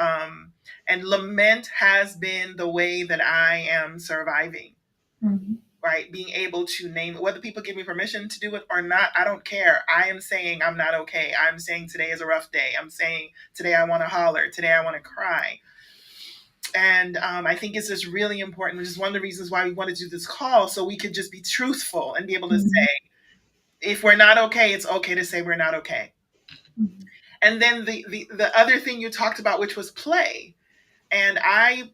lament has been the way that I am surviving, Mhm. right? Being able to name it, whether people give me permission to do it or not, I don't care. I am saying I'm not okay. I'm saying today is a rough day. I'm saying today I want to holler. Today I want to cry. And I think it's just really important, which is one of the reasons why we want to do this call, so we could just be truthful and be able to say, if we're not okay, it's okay to say we're not okay. And then the other thing you talked about, which was play. And I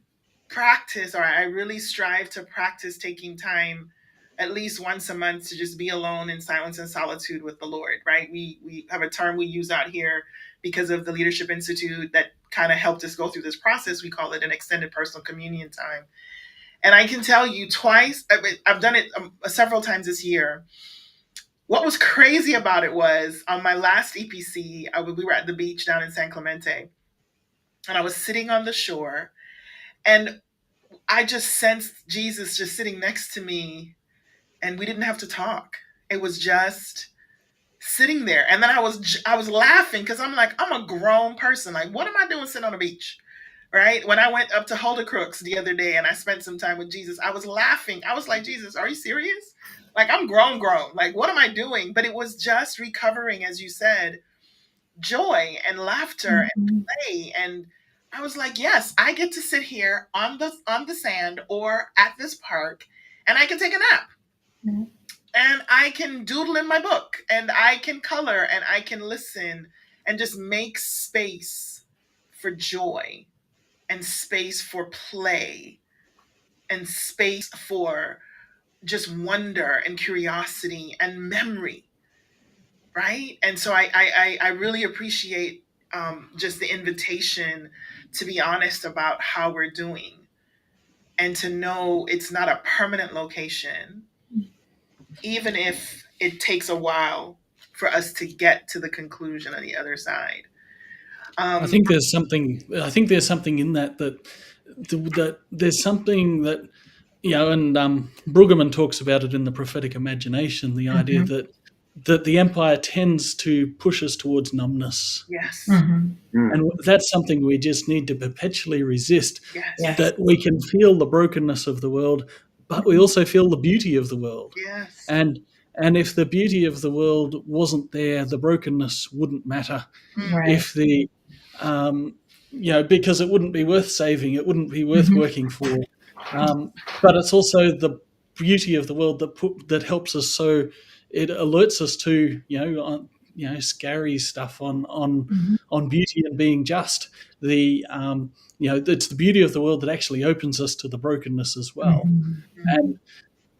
practice, or I really strive to practice taking time at least once a month to just be alone in silence and solitude with the Lord, right? We have a term we use out here because of the Leadership Institute that kind of helped us go through this process. We call it an extended personal communion time. And I can tell you twice, I've done it several times this year. What was crazy about it was on my last EPC, we were at the beach down in San Clemente, and I was sitting on the shore, and I just sensed Jesus just sitting next to me, and we didn't have to talk. It was just sitting there. And then I was laughing because I'm like, I'm a grown person. Like, what am I doing sitting on a beach? Right? When I went up to Holder Crooks the other day and I spent some time with Jesus, I was laughing. I was like, Jesus, are you serious? Like, I'm grown. Like, what am I doing? But it was just recovering, as you said, joy and laughter and play. And I was like, yes, I get to sit here on the sand or at this park, and I can take a nap. Mm-hmm. And I can doodle in my book, and I can color, and I can listen, and just make space for joy, and space for play, and space for just wonder and curiosity and memory. Right? And so I really appreciate just the invitation to be honest about how we're doing, and to know it's not a permanent location, even if it takes a while for us to get to the conclusion on the other side. I think there's something. I think there's something in that there's something that, you know, and Brueggemann talks about it in The Prophetic Imagination. The idea that the empire tends to push us towards numbness. Yes. And that's something we just need to perpetually resist. Yes. That we can feel the brokenness of the world, but we also feel the beauty of the world. Yes. And if the beauty of the world wasn't there, the brokenness wouldn't matter. Right. If the, because it wouldn't be worth saving, it wouldn't be worth working for. But it's also the beauty of the world that helps us. So it alerts us to scary stuff on beauty and being just. It's the beauty of the world that actually opens us to the brokenness as well. And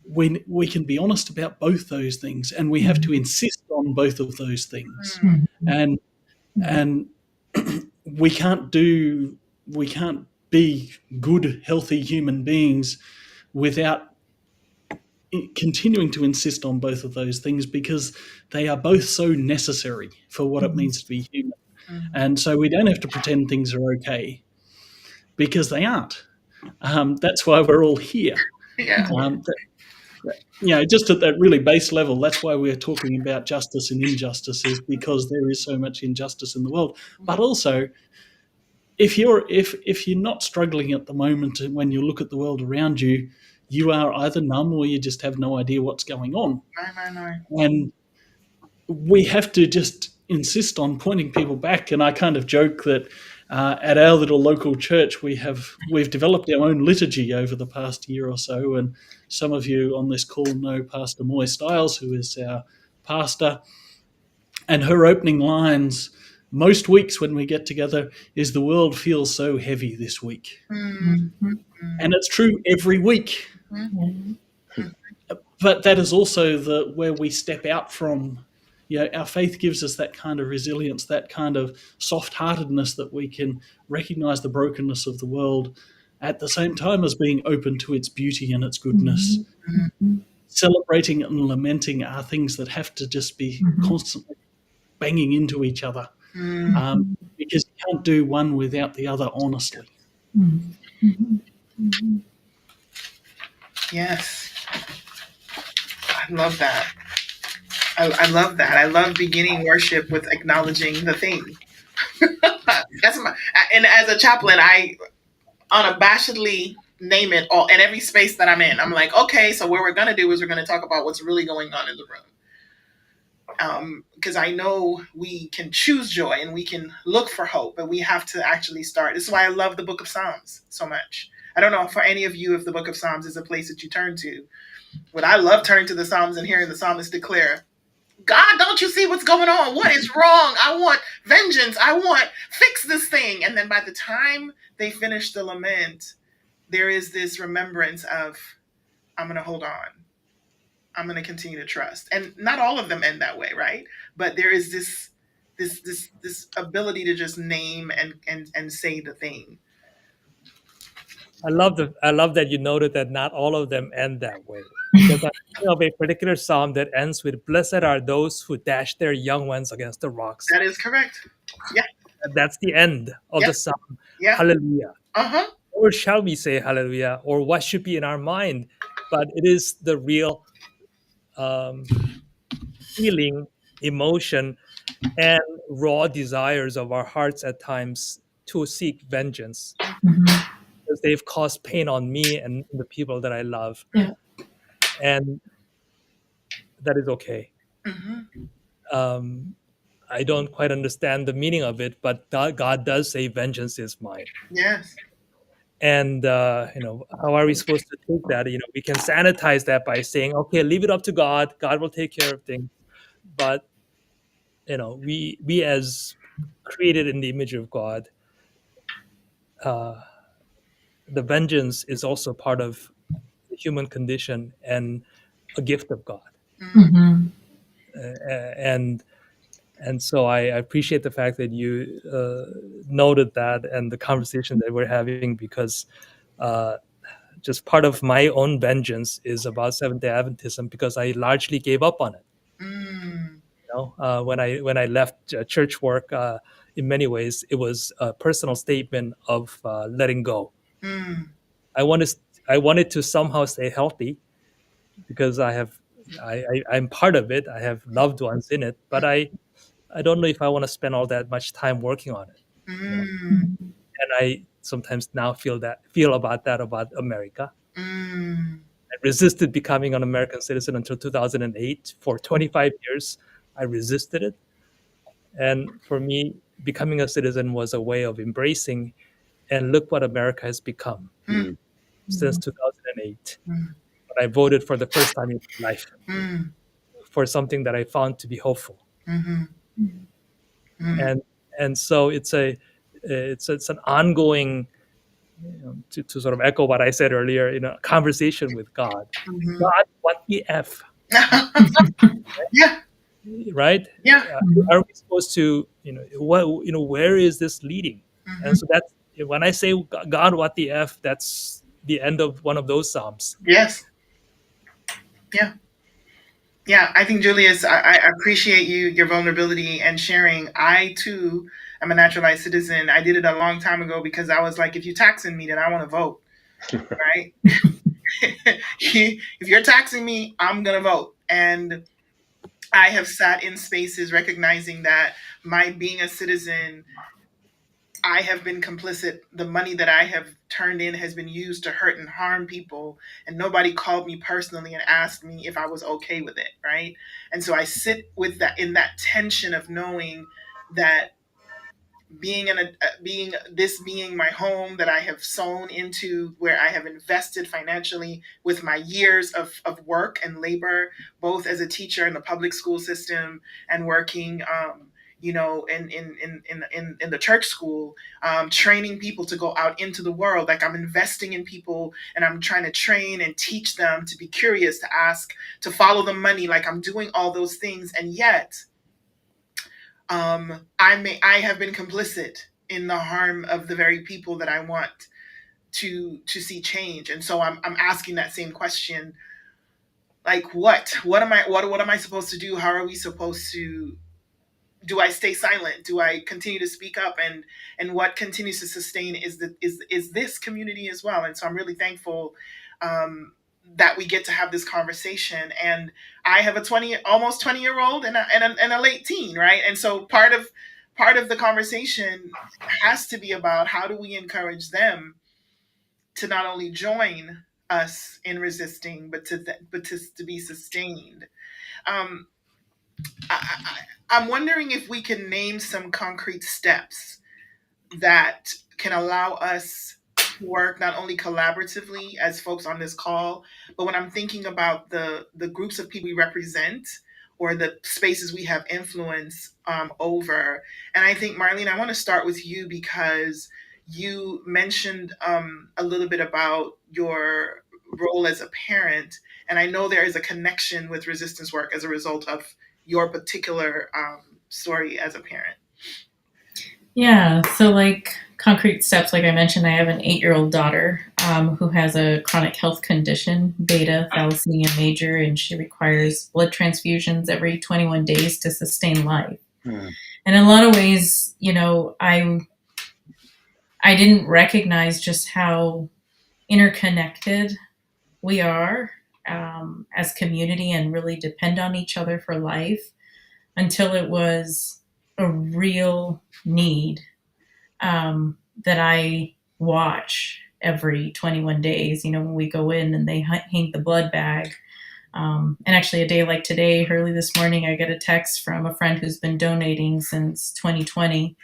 when we can be honest about both those things, and we have to insist on both of those things, and we can't be good, healthy human beings without continuing to insist on both of those things, because they are both so necessary for what it means to be human. And so we don't have to pretend things are okay, because they aren't. That's why we're all here. Yeah. Just at that really base level, that's why we're talking about justice and injustice, is because there is so much injustice in the world. But also, if you're not struggling at the moment, when you look at the world around you, you are either numb or you just have no idea what's going on. No. And we have to just insist on pointing people back. And I kind of joke that at our little local church, we've developed our own liturgy over the past year or so. And some of you on this call know Pastor Moy Stiles, who is our pastor. And her opening lines most weeks when we get together is, "The world feels so heavy this week." And it's true every week. But that is also where we step out from. Our faith gives us that kind of resilience, that kind of soft-heartedness, that we can recognize the brokenness of the world at the same time as being open to its beauty and its goodness. Celebrating and lamenting are things that have to just be constantly banging into each other, because you can't do one without the other, honestly. Yes. I love that. I love that. I love beginning worship with acknowledging the thing. And as a chaplain, I unabashedly name it all, and every space that I'm in, I'm like, okay, so what we're gonna do is we're gonna talk about what's really going on in the room. Because I know we can choose joy and we can look for hope, but we have to actually start. This is why I love the book of Psalms so much. I don't know for any of you if the book of Psalms is a place that you turn to, but I love turning to the Psalms and hearing the psalmist declare, God, don't you see what's going on? What is wrong? I want vengeance. I want fix this thing. And then by the time they finish the lament, there is this remembrance of, I'm going to hold on. I'm going to continue to trust. And not all of them end that way, right? But there is this ability to just name and say the thing. I love that you noted that not all of them end that way, because I'm thinking of a particular psalm that ends with "Blessed are those who dash their young ones against the rocks." That is correct. Yeah. That's the end of Yeah. the psalm. Yeah. Hallelujah. Uh-huh. Or shall we say hallelujah? Or what should be in our mind? But it is the real um, feeling, emotion, and raw desires of our hearts at times to seek vengeance, Mhm. because they've caused pain on me and the people that I love. Yeah. And that is okay. Mm-hmm. Um, I don't quite understand the meaning of it, but God does say, "Vengeance is mine." Yes. And how are we supposed to take that? We can sanitize that by saying, "Okay, leave it up to God. God will take care of things." But we as created in the image of God, uh, the vengeance is also part of the human condition and a gift of God. Mm-hmm. Mhm. And so I appreciate the fact that you noted that and the conversation that we're having, because uh, just part of my own vengeance is about Seventh Day Adventism, because I largely gave up on it. Mm. When I left church work, in many ways it was a personal statement of letting go. Mm. I wanted I wanted to somehow stay healthy, because I'm part of it. I have loved ones in it, but I don't know if I want to spend all that much time working on it. Mm. And I sometimes now feel about that about America. Mm. I resisted becoming an American citizen until 2008. For 25 years, I resisted it. And for me, becoming a citizen was a way of embracing, and look what America has become Mm. since 2008, Mm. when I voted for the first time in my life Mm. for something that I found to be hopeful. Mm-hmm. Mm. And so it's an ongoing, to sort of echo what I said earlier, conversation with God. Mm-hmm. God, what the F, Yeah. right? Yeah. Are we supposed to, where is this leading? Mm-hmm. And so that's when I say, God, what the F, that's the end of one of those Psalms. Yes. Yeah. Yeah. I think Julius, I appreciate your vulnerability and sharing. I too am a naturalized citizen. I did it a long time ago because I was like, if you're taxing me, then I want to vote. Right. If you're taxing me, I'm gonna vote. And I have sat in spaces recognizing that my being a citizen, I have been complicit. The money that I have turned in has been used to hurt and harm people, and nobody called me personally and asked me if I was okay with it, right? And so I sit with that, in that tension of knowing that being in a being my home that I have sown into, where I have invested financially with my years of work and labor, both as a teacher in the public school system and working in the church school, training people to go out into the world. Like, I'm investing in people and I'm trying to train and teach them to be curious, to ask, to follow the money. Like, I'm doing all those things, and yet I have been complicit in the harm of the very people that I want to see change. And so I'm asking that same question, like, what am I supposed to do? How are we supposed to, do I stay silent? Do I continue to speak up? And what continues to sustain is this community as well. And so I'm really thankful that we get to have this conversation. And I have a almost 20-year old and a late teen, right? And so part of the conversation has to be about, how do we encourage them to not only join us in resisting, but to be sustained. Um, I'm wondering if we can name some concrete steps that can allow us to work not only collaboratively as folks on this call, but when I'm thinking about the groups of people we represent or the spaces we have influence over. And I think, Marlene, I want to start with you because you mentioned a little bit about your role as a parent. And I know there is a connection with resistance work as a result of your particular story as a parent. Yeah, so like concrete steps, like I mentioned, I have an 8-year-old daughter who has a chronic health condition, beta thalassemia major, and she requires blood transfusions every 21 days to sustain life. And in a lot of ways, I didn't recognize just how interconnected we are as community and really depend on each other for life until it was a real need that I watch every 21 days. When we go in and they hang the blood bag. And actually, a day like today, early this morning, I get a text from a friend who's been donating since 2020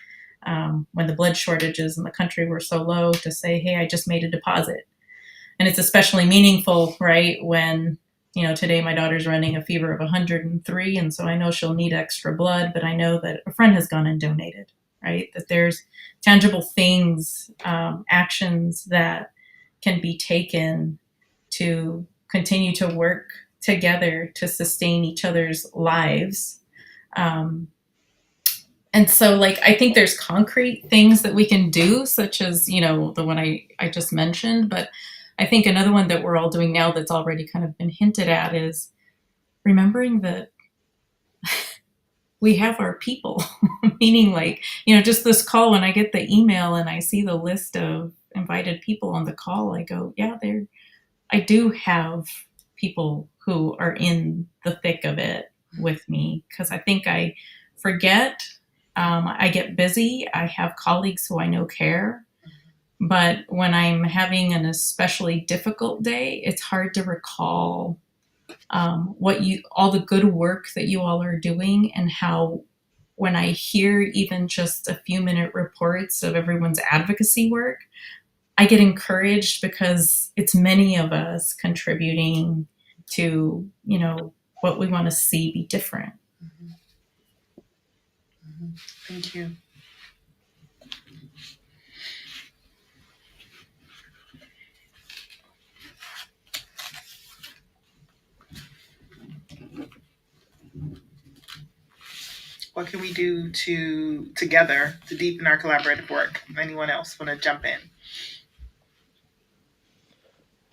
when the blood shortages in the country were so low to say, hey, I just made a deposit. And it's especially meaningful, right, when today my daughter's running a fever of 103, and so I know she'll need extra blood, but I know that a friend has gone and donated, right? That there's tangible things, actions that can be taken to continue to work together to sustain each other's lives. And so, I think there's concrete things that we can do, such as, the one I just mentioned. But I think another one that we're all doing now that's already kind of been hinted at is remembering that we have our people, meaning just this call, when I get the email and I see the list of invited people on the call, I go, yeah, I do have people who are in the thick of it with me, because I think I forget. I get busy. I have colleagues who I know care. But when I'm having an especially difficult day, it's hard to recall all the good work that you all are doing, and how when I hear even just a few minute reports of everyone's advocacy work, I get encouraged because it's many of us contributing to, what we want to see be different. Mm-hmm. Mm-hmm. Thank you. What can we do together to deepen our collaborative work? Anyone else want to jump in?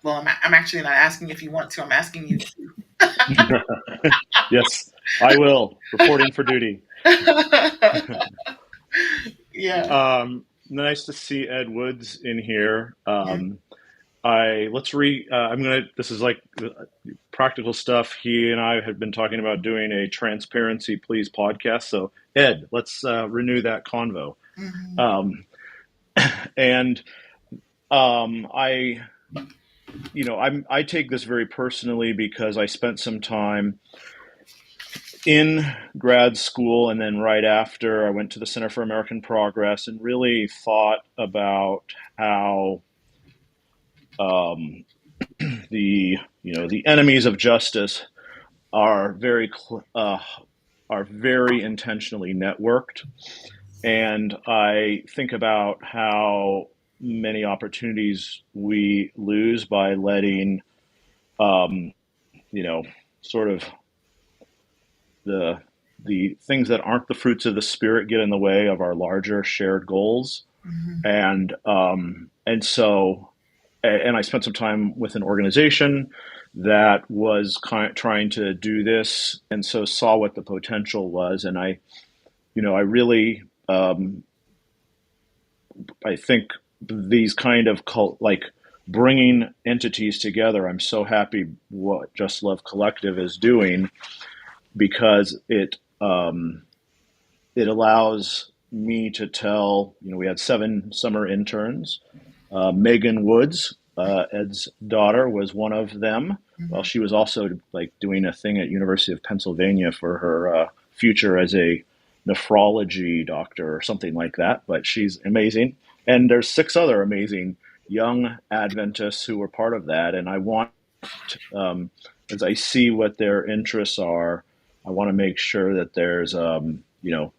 Well, I'm actually not asking if you want to. I'm asking you. Yes, I will. Reporting for duty. Yeah. Nice to see Ed Woods in here. Yeah. This is like practical stuff. He and I have been talking about doing a Transparency Please podcast. So Ed, let's renew that convo. Mm-hmm. And I take this very personally because I spent some time in grad school, and then right after I went to the Center for American Progress and really thought about how the enemies of justice are very intentionally networked, and I think about how many opportunities we lose by letting sort of the things that aren't the fruits of the spirit get in the way of our larger shared goals. Mm-hmm. And I spent some time with an organization that was trying to do this, and so saw what the potential was. And I really, I think these kind of bringing entities together. I'm so happy what Just Love Collective is doing, because it allows me to tell. We had 7 summer interns. Megan Woods Ed's daughter was one of them. Well, Mhm. she was also like doing a thing at University of Pennsylvania for her future as a nephrology doctor or something like that. But she's amazing, and there's 6 other amazing young Adventists who were part of that. And I want, um, as I see what their interests are, I want to make sure that there's,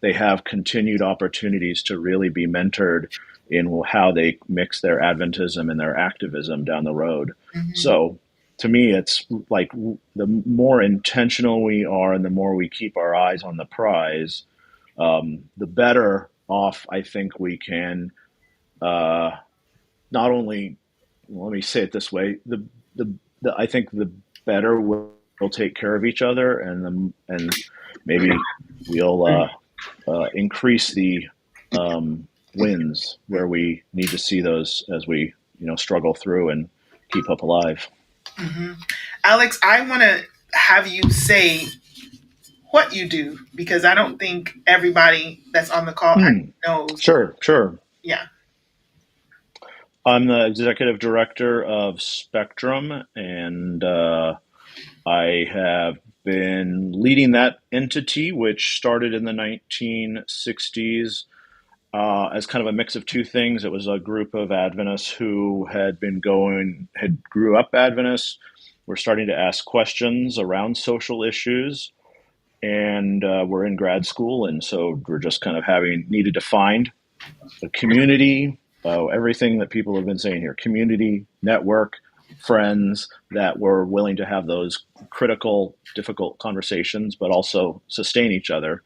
they have continued opportunities to really be mentored in how they mix their Adventism and their activism down the road. Mhm. So to me, it's like the more intentional we are and the more we keep our eyes on the prize, the better off I think we can uh, not only, let me say it this way, the, I think the better we'll take care of each other, and maybe we'll increase the wins where we need to see those as we struggle through and keep hope alive. Mhm. Alex, I want to have you say what you do because I don't think everybody that's on the call Hmm. knows. Sure. Yeah. I'm the executive director of Spectrum, and I have been leading that entity, which started in the 1960s as kind of a mix of two things. It was a group of Adventists who had grew up Adventists, were starting to ask questions around social issues, and we're in grad school, and so we're just kind of needed to find a community, everything that people have been saying here, community, network, friends that were willing to have those critical, difficult conversations, but also sustain each other.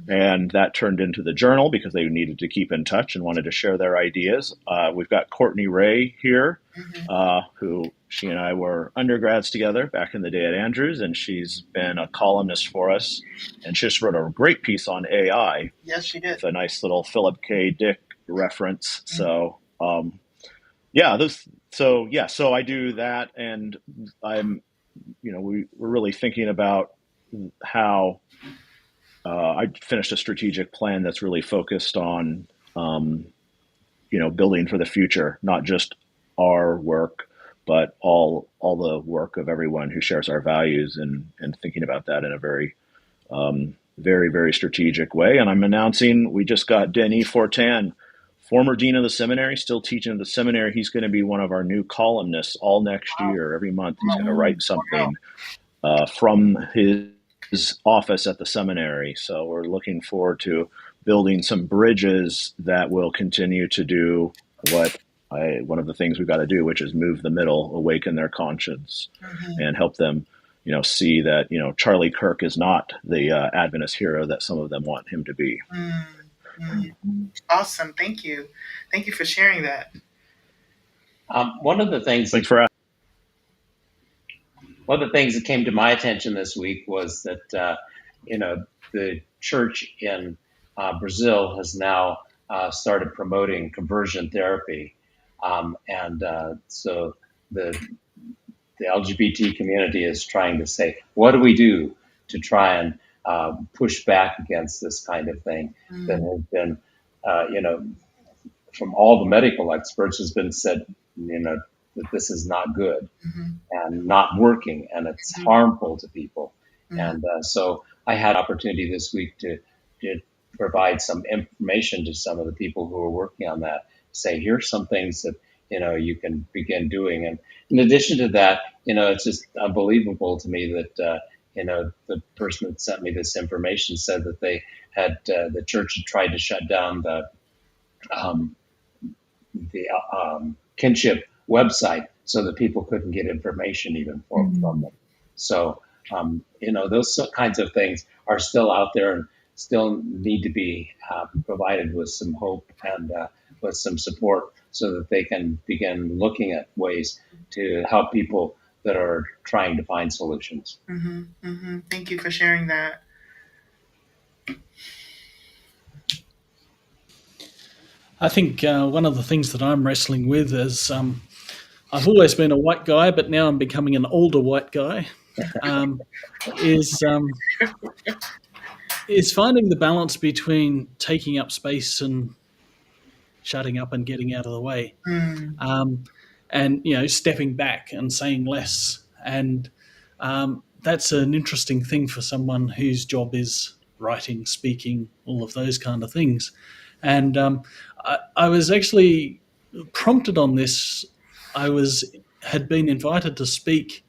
And that turned into the journal because they needed to keep in touch and wanted to share their ideas. We've got Courtney Ray here, Mhm. who she and I were undergrads together back in the day at Andrews, and she's been a columnist for us. And she just wrote a great piece on AI Yes, she did. with a nice little Philip K. Dick reference. Mhm. So, yeah, so I do that, and I'm, we're really thinking about how I finished a strategic plan that's really focused on, um, building for the future, not just our work, but all the work of everyone who shares our values, and thinking about that in a very, very, very strategic way. And I'm announcing we just got Denis Fortin, former dean of the seminary, still teaching at the seminary. He's going to be one of our new columnists all next year. Every month, he's going to write something from his office at the seminary. So we're looking forward to building some bridges that will continue to do one of the things we've got to do, which is move the middle, awaken their conscience, Mhm. and help them, see that Charlie Kirk is not the Adventist hero that some of them want him to be. Mm. Mm. Awesome. Thank you. Thank you for sharing that. One of the things Thanks for asking. that came to my attention this week was that the church in Brazil has now started promoting conversion therapy, and so the LGBT community is trying to say, what do we do to try and push back against this kind of thing that Mm. has been, from all the medical experts, has been said, that this is not good Mhm. and not working, and it's Mhm. harmful to people. Mhm. And so I had opportunity this week to provide some information to some of the people who are working on that. Say, here's some things that you can begin doing. And in addition to that, it's just unbelievable to me that the person that sent me this information said that they had the church had tried to shut down um, the kinship website so that people couldn't get information even from them. So, those kinds of things are still out there and still need to be provided with some hope and with some support so that they can begin looking at ways to help people that are trying to find solutions. Mhm. Mhm. Thank you for sharing that. I think one of the things that I'm wrestling with is I've always been a white guy, but now I'm becoming an older white guy. Um, is is finding the balance between taking up space and shutting up and getting out of the way. Mm. Um, and stepping back and saying less. And that's an interesting thing for someone whose job is writing, speaking, all of those kind of things. And I was actually prompted on this. I was had been invited to speak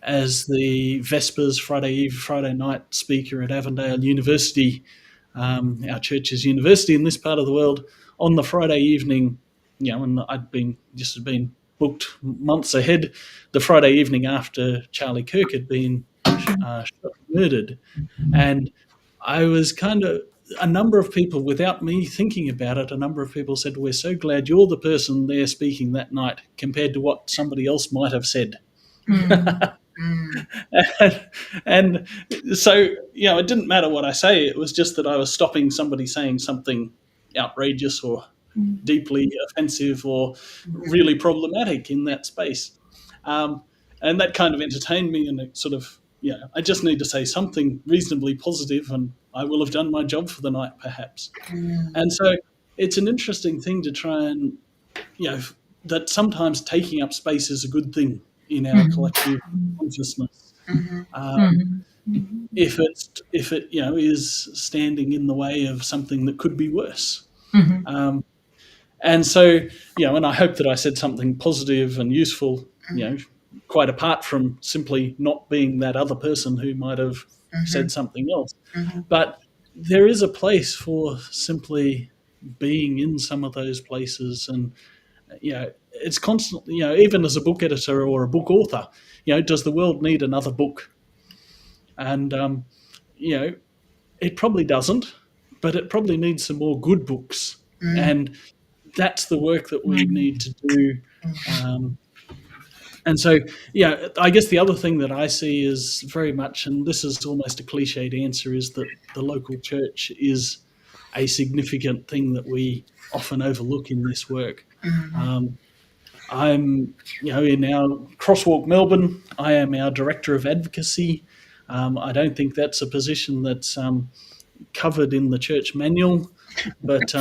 as the Vespers Friday Eve, Friday night speaker at Avondale University, our church's university in this part of the world, on the Friday evening. And I'd been booked months ahead. The Friday evening after Charlie Kirk had been shot and murdered, and I was kind of, a number of people, without me thinking about it, a number of people said, "We're so glad you're the person there speaking that night compared to what somebody else might have said." Mm. and so, it didn't matter what I say. It was just that I was stopping somebody saying something outrageous or deeply offensive or really problematic in that space. And that kind of entertained me, and it sort of, I just need to say something reasonably positive and I will have done my job for the night, perhaps. And so it's an interesting thing to try and, that sometimes taking up space is a good thing in our collective consciousness. If it is standing in the way of something that could be worse. And so, and I hope that I said something positive and useful, quite apart from simply not being that other person who might have said something else. But there is a place for simply being in some of those places. And, it's constantly, even as a book editor or a book author, does the world need another book? And, it probably doesn't, but it probably needs some more good books. And that's the work that we need to do. And so, I guess the other thing that I see is very much, and this is almost a cliched answer, is that the local church is a significant thing that we often overlook in this work. I'm, in our Crosswalk Melbourne, I am our Director of Advocacy. I don't think that's a position that's covered in the church manual, but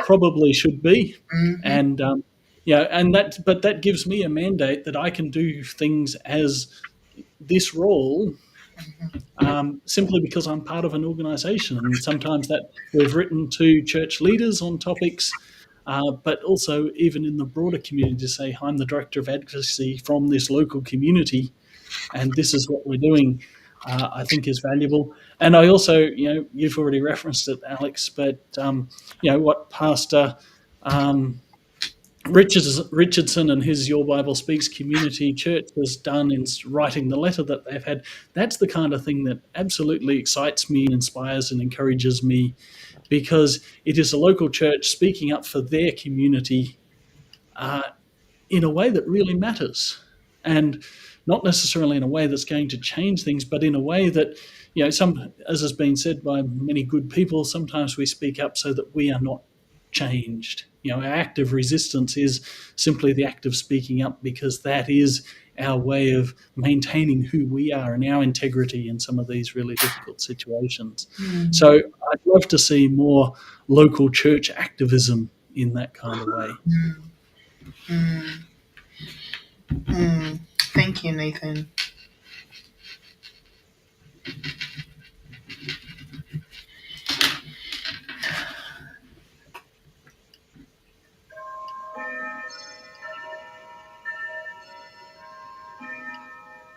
probably should be. And but that gives me a mandate that I can do things as this role, simply because I'm part of an organisation. And sometimes that we've written to church leaders on topics, but also even in the broader community to say, I'm the Director of Advocacy from this local community, and this is what we're doing. I think is valuable. And I also, you've already referenced it, Alex, but what Pastor Richardson and his Your Bible Speaks Community Church has done in writing the letter that they've had, that's the kind of thing that absolutely excites me, inspires and encourages me, because it is a local church speaking up for their community in a way that really matters. And not necessarily in a way that's going to change things, but in a way that, as has been said by many good people, sometimes we speak up so that we are not changed. Our act of resistance is simply the act of speaking up, because that is our way of maintaining who we are and our integrity in some of these really difficult situations. So I'd love to see more local church activism in that kind of way. Thank you, Nathan.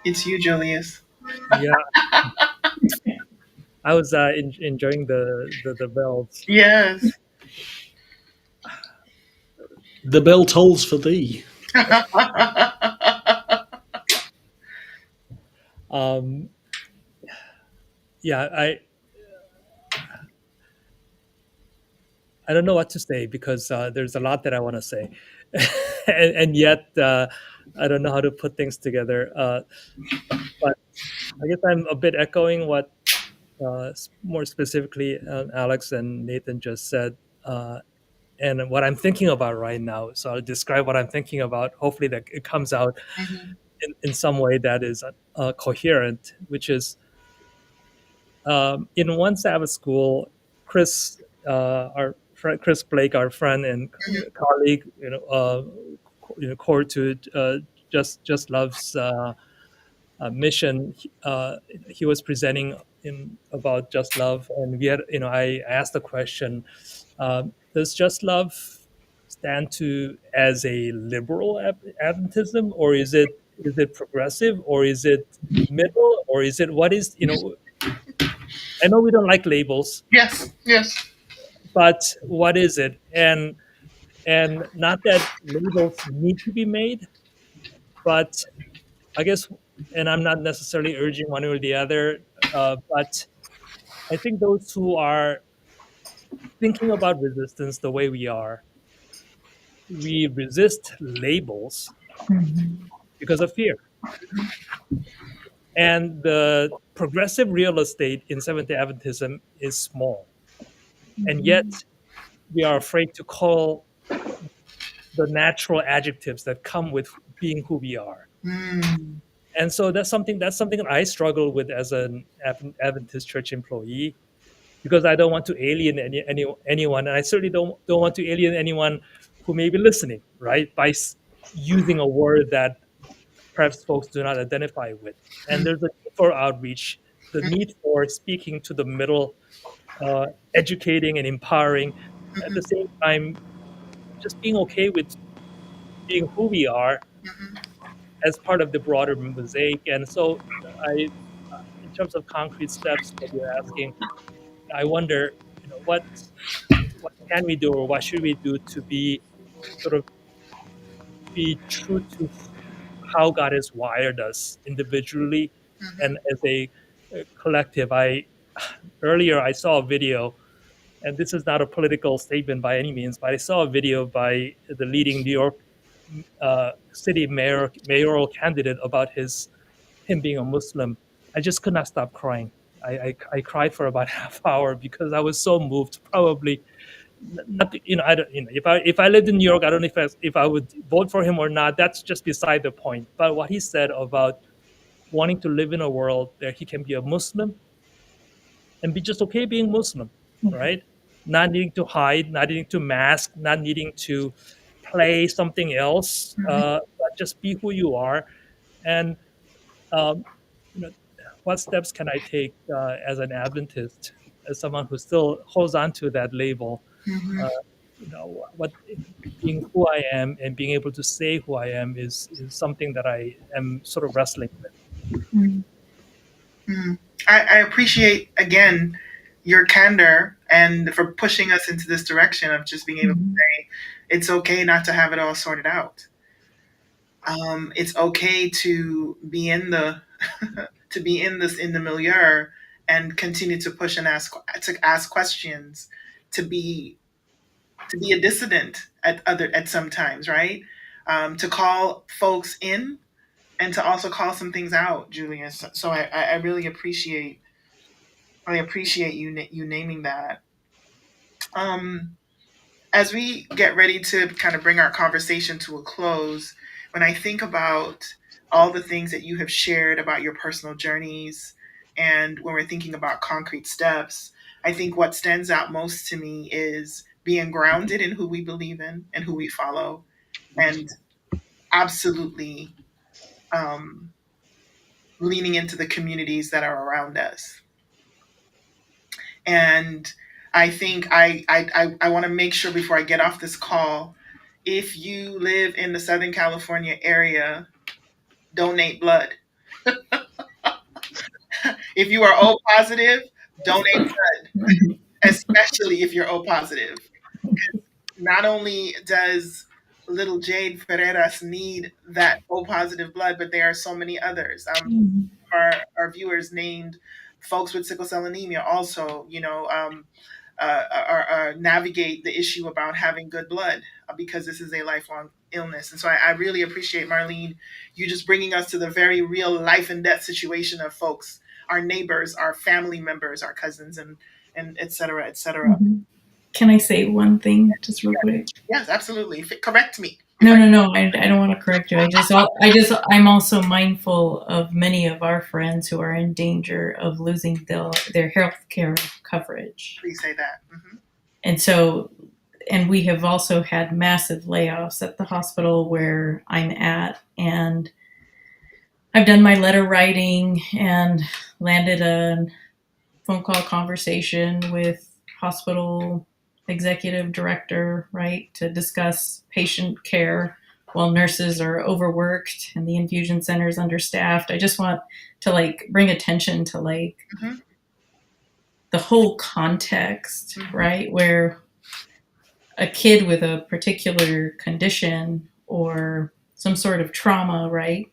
It's you, Julius. Yeah, I was enjoying the bells. Yes. The bell tolls for thee. Yeah, I don't know what to say, because there's a lot that I want to say, and yet I don't know how to put things together. But I guess I'm a bit echoing what more specifically Alex and Nathan just said, and what I'm thinking about right now. So I'll describe what I'm thinking about. Hopefully that it comes out in some way that is coherent, which is, in one Sabbath school, Chris, our friend Chris Blake, our friend and colleague, core to Just Love's mission. He was presenting in about Just Love, and we had, I asked the question: does Just Love stand to as a liberal Adventism, or is it progressive, or is it middle, or is it what is? I know we don't like labels, Yes, yes. but what is it? And not that labels need to be made, but I guess, and I'm not necessarily urging one or the other, but I think those who are thinking about resistance the way we resist labels Mhm. because of fear. And the progressive real estate in Seventh day Adventism is small. And yet we are afraid to call the natural adjectives that come with being who we are. Mm, And so that's something that I struggle with as an Adventist church employee, because I don't want to alienate anyone, and I certainly don't want to alienate anyone who may be listening, right? By using a word that perhaps folks do not identify with. And mm, there's a need for outreach, the need for speaking to the middle, educating and empowering. At the mhm, same time, just being okay with being who we are mhm, as part of the broader mosaic. And so, in terms of concrete steps that you're asking, I wonder, what can we do, or what should we do to be sort of be true to how God has wired us individually mhm, and as a collective. I Earlier I saw a video, and this is not a political statement by any means, but I saw a video by the leading New York city mayoral candidate about him being a Muslim. I just could not stop crying. I cried for about half hour because I was so moved. Probably not, I don't, if I lived in New York, I don't know if I would vote for him or not. That's just beside the point. But what he said about wanting to live in a world where he can be a Muslim and be just okay being Muslim, right? Not needing to hide, not needing to mask, not needing to play something else, mhm, but just be who you are. And um, you know, what steps can I take as an Adventist, as someone who still holds on to that label? mhm, Uh, what being who I am and being able to say who I am is something that I am sort of wrestling with. Mhm. mhm. I appreciate again your candor and for pushing us into this direction of just being able to Mhm. say it's okay not to have it all sorted out. It's okay to be in the to be in this in the milieu and continue to push and ask questions, to be to be a dissident at sometimes, right? To call folks in and to also call some things out, Julius. So I really appreciate you naming that. Um, as we get ready to kind of bring our conversation to a close, when I think about all the things that you have shared about your personal journeys, and when we're thinking about concrete steps, I think what stands out most to me is being grounded in who we believe in and who we follow, and absolutely um, leaning into the communities that are around us. And I think I want to make sure before I get off this call, if you live in the Southern California area, donate blood. If you are O positive, donate blood, especially if you're O positive. Not only does little Jade Ferreras need that O positive blood, but there are so many others. Our viewers named folks with sickle cell anemia also, navigate the issue about having good blood because this is a lifelong illness. And so I really appreciate, Marlene, you just bringing us to the very real life and death situation of folks, our neighbors, our family members, our cousins, and et cetera, et cetera. Mhm. Can I say one thing just real quick? Yes, absolutely. Correct me if No, I. no, no. I don't want to correct you. I'm also mindful of many of our friends who are in danger of losing their health care coverage. Please say that. And so and we have also had massive layoffs at the hospital where I'm at. And I've done my letter writing and landed a phone call conversation with hospital executive director, right, to discuss patient care while nurses are overworked and the infusion center is understaffed. I just want to like bring attention to like Mm-hmm. the whole context, Mm-hmm. right, where a kid with a particular condition or some sort of trauma, right,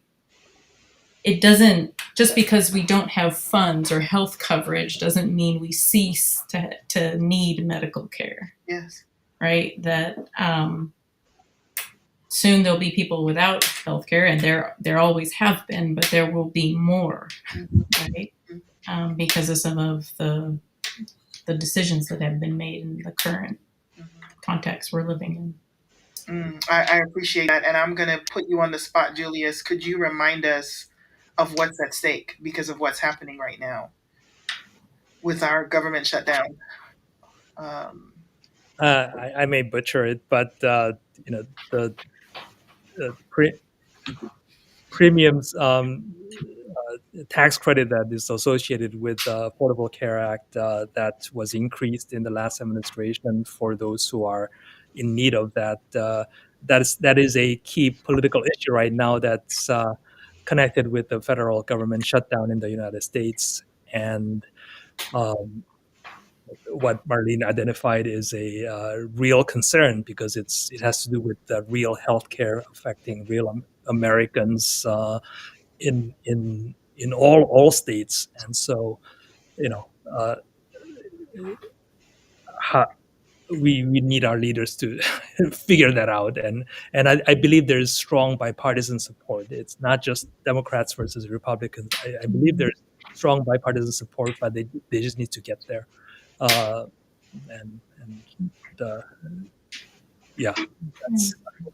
it doesn't, just because we don't have funds or health coverage doesn't mean we cease to need medical care, Yes. right? That soon there'll be people without health care, and there always have been, but there will be more, Mm-hmm. right? Because of some of the decisions that have been made in the current Mm-hmm. context we're living in. I appreciate that. And I'm going to put you on the spot, Julius. Could you remind us of what's at stake because of what's happening right now with our government shutdown? Um, I may butcher it, but the premiums tax credit that is associated with the Affordable Care Act that was increased in the last administration for those who are in need of that. That is a key political issue right now that's connected with the federal government shutdown in the United States. And um, what Marlene identified is a real concern because it has to do with real healthcare affecting real Americans in all states. And so, you know, how, we need our leaders to figure that out. And I believe there's strong bipartisan support. It's not just Democrats versus Republicans. I believe there's strong bipartisan support, but they just need to get there. And uh, yeah,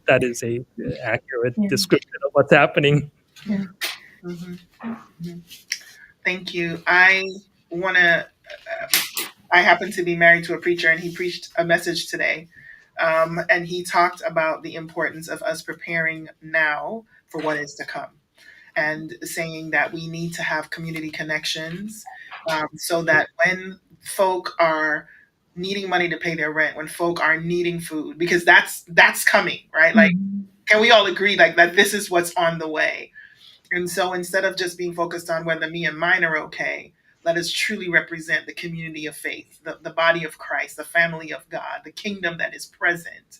that is a accurate Yeah. description of what's happening. Yeah. mhm, mhm. Thank you. I want to. I happen to be married to a preacher, and he preached a message today. And he talked about the importance of us preparing now for what is to come, and saying that we need to have community connections so that when folk are needing money to pay their rent, when folk are needing food, because that's coming, right? Like, can we all agree like that this is what's on the way? And so instead of just being focused on whether me and mine are okay, let us truly represent the community of faith, the body of Christ, the family of God, the kingdom that is present.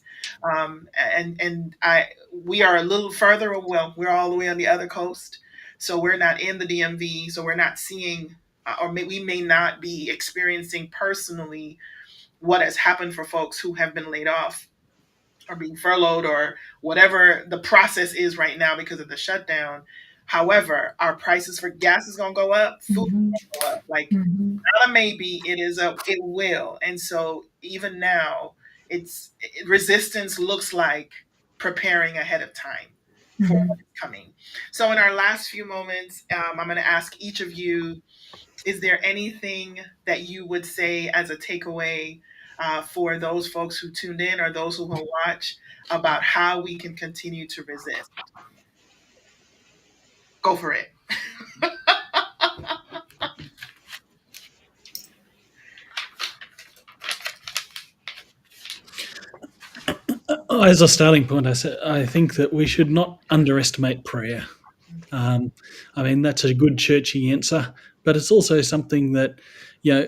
We are a little further, well, we're all the way on the other coast. So we're not in the DMV. So we're not seeing, we may not be experiencing personally what has happened for folks who have been laid off or being furloughed or whatever the process is right now because of the shutdown. However, our prices for gas is going to go up, food is going to go up. Like, not a maybe, it will. And so even now, resistance looks like preparing ahead of time for what is coming. So in our last few moments, I'm going to ask each of you, is there anything that you would say as a takeaway for those folks who tuned in or those who will watch about how we can continue to resist? Go for it. As a starting point, I think that we should not underestimate prayer. I mean, that's a good churchy answer, but it's also something that, you know,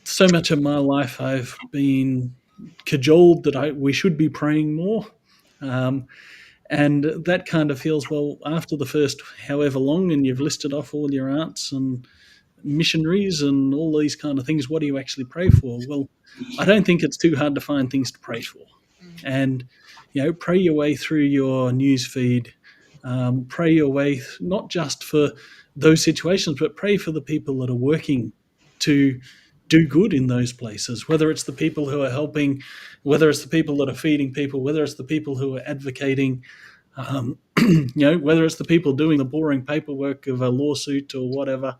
so much of my life I've been cajoled that we should be praying more. Um, and that kind of feels, well, after the first however long, and you've listed off all your aunts and missionaries and all these kind of things, what do you actually pray for? Well, I don't think it's too hard to find things to pray for. And, pray your way through your news feed. Pray your way, not just for those situations, but pray for the people that are working to do good in those places, whether it's the people who are helping, whether it's the people that are feeding people, whether it's the people who are advocating, whether it's the people doing the boring paperwork of a lawsuit or whatever.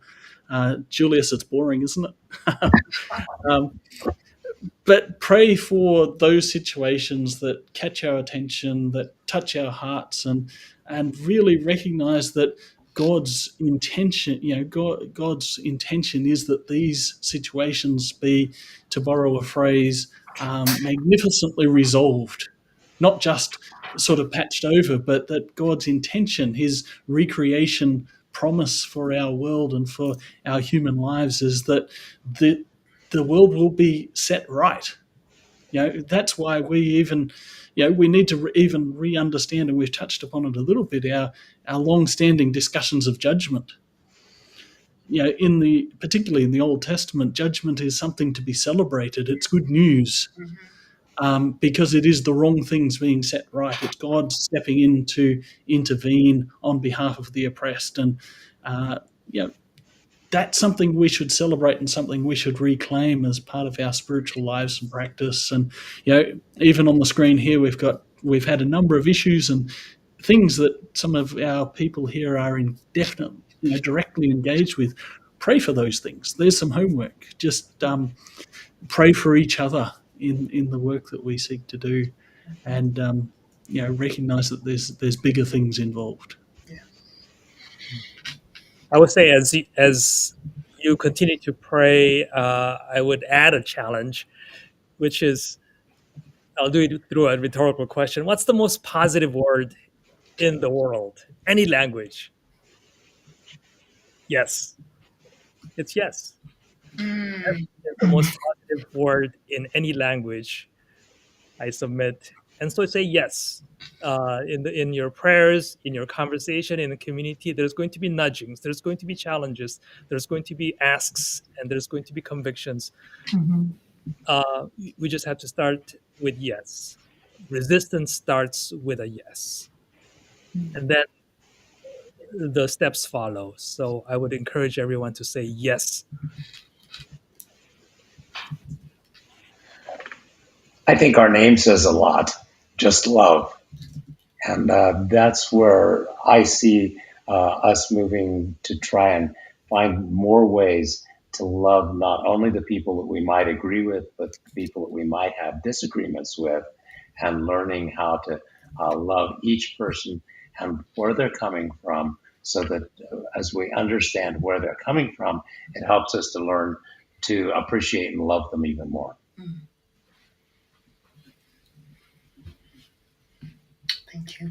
Julius, it's boring, isn't it? um, but pray for those situations that catch our attention, that touch our hearts, and really recognize that God's intention, God's intention is that these situations be, to borrow a phrase, magnificently resolved, not just sort of patched over, but that God's intention, His recreation promise for our world and for our human lives, is that the world will be set right. That's why we even, we need to even re-understand, and we've touched upon it a little bit, our long-standing discussions of judgment. Particularly in the Old Testament, judgment is something to be celebrated. It's good news. Because it is the wrong things being set right. It's God stepping in to intervene on behalf of the oppressed, and uh, that's something we should celebrate and something we should reclaim as part of our spiritual lives and practice. And even on the screen here, we've had a number of issues and things that some of our people here are indefinitely, directly engaged with. Pray for those things. There's some homework. Just pray for each other in the work that we seek to do, and recognize that there's bigger things involved. Yeah. I would say as you continue to pray, I would add a challenge, which is I'll do it through a rhetorical question. What's the most positive word in the world? Any language? Yes. It's yes. Yes Mm. is the most positive word in any language. I submit. And so say yes. In your prayers, in your conversation, in the community, there's going to be nudgings, there's going to be challenges, there's going to be asks, and there's going to be convictions. Mm-hmm. We just have to start with yes. Resistance starts with a yes, and then the steps follow. So I would encourage everyone to say yes. I think our name says a lot. Just love. And that's where I see us moving to try and find more ways to love not only the people that we might agree with, but the people that we might have disagreements with, and learning how to love each person and where they're coming from, so that as we understand where they're coming from, it helps us to learn to appreciate and love them even more. Mm. Thank you.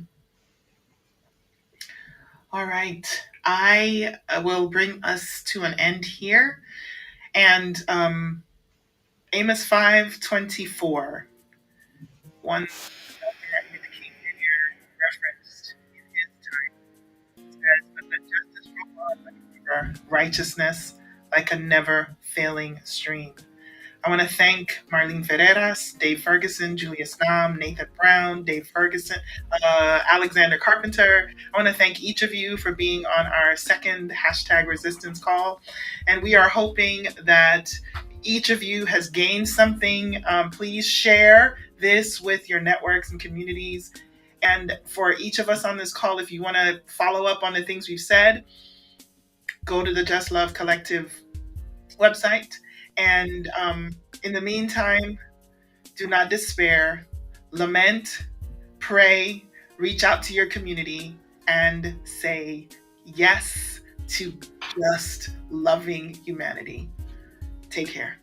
All right. I will bring us to an end here. And Amos 5:24, one Martin Luther King Jr. referenced in his time, says, "But let justice roll on like a river, righteousness like a never failing stream." I want to thank Marlene Ferreras, Dave Ferguson, Julius Nam, Nathan Brown, Dave Ferguson, Alexander Carpenter. I want to thank each of you for being on our second #resistance call. And we are hoping that each of you has gained something. Please share this with your networks and communities. And for each of us on this call, if you want to follow up on the things we've said, go to the Just Love Collective website. And in the meantime, do not despair, lament, pray, reach out to your community, and say yes to just loving humanity. Take care.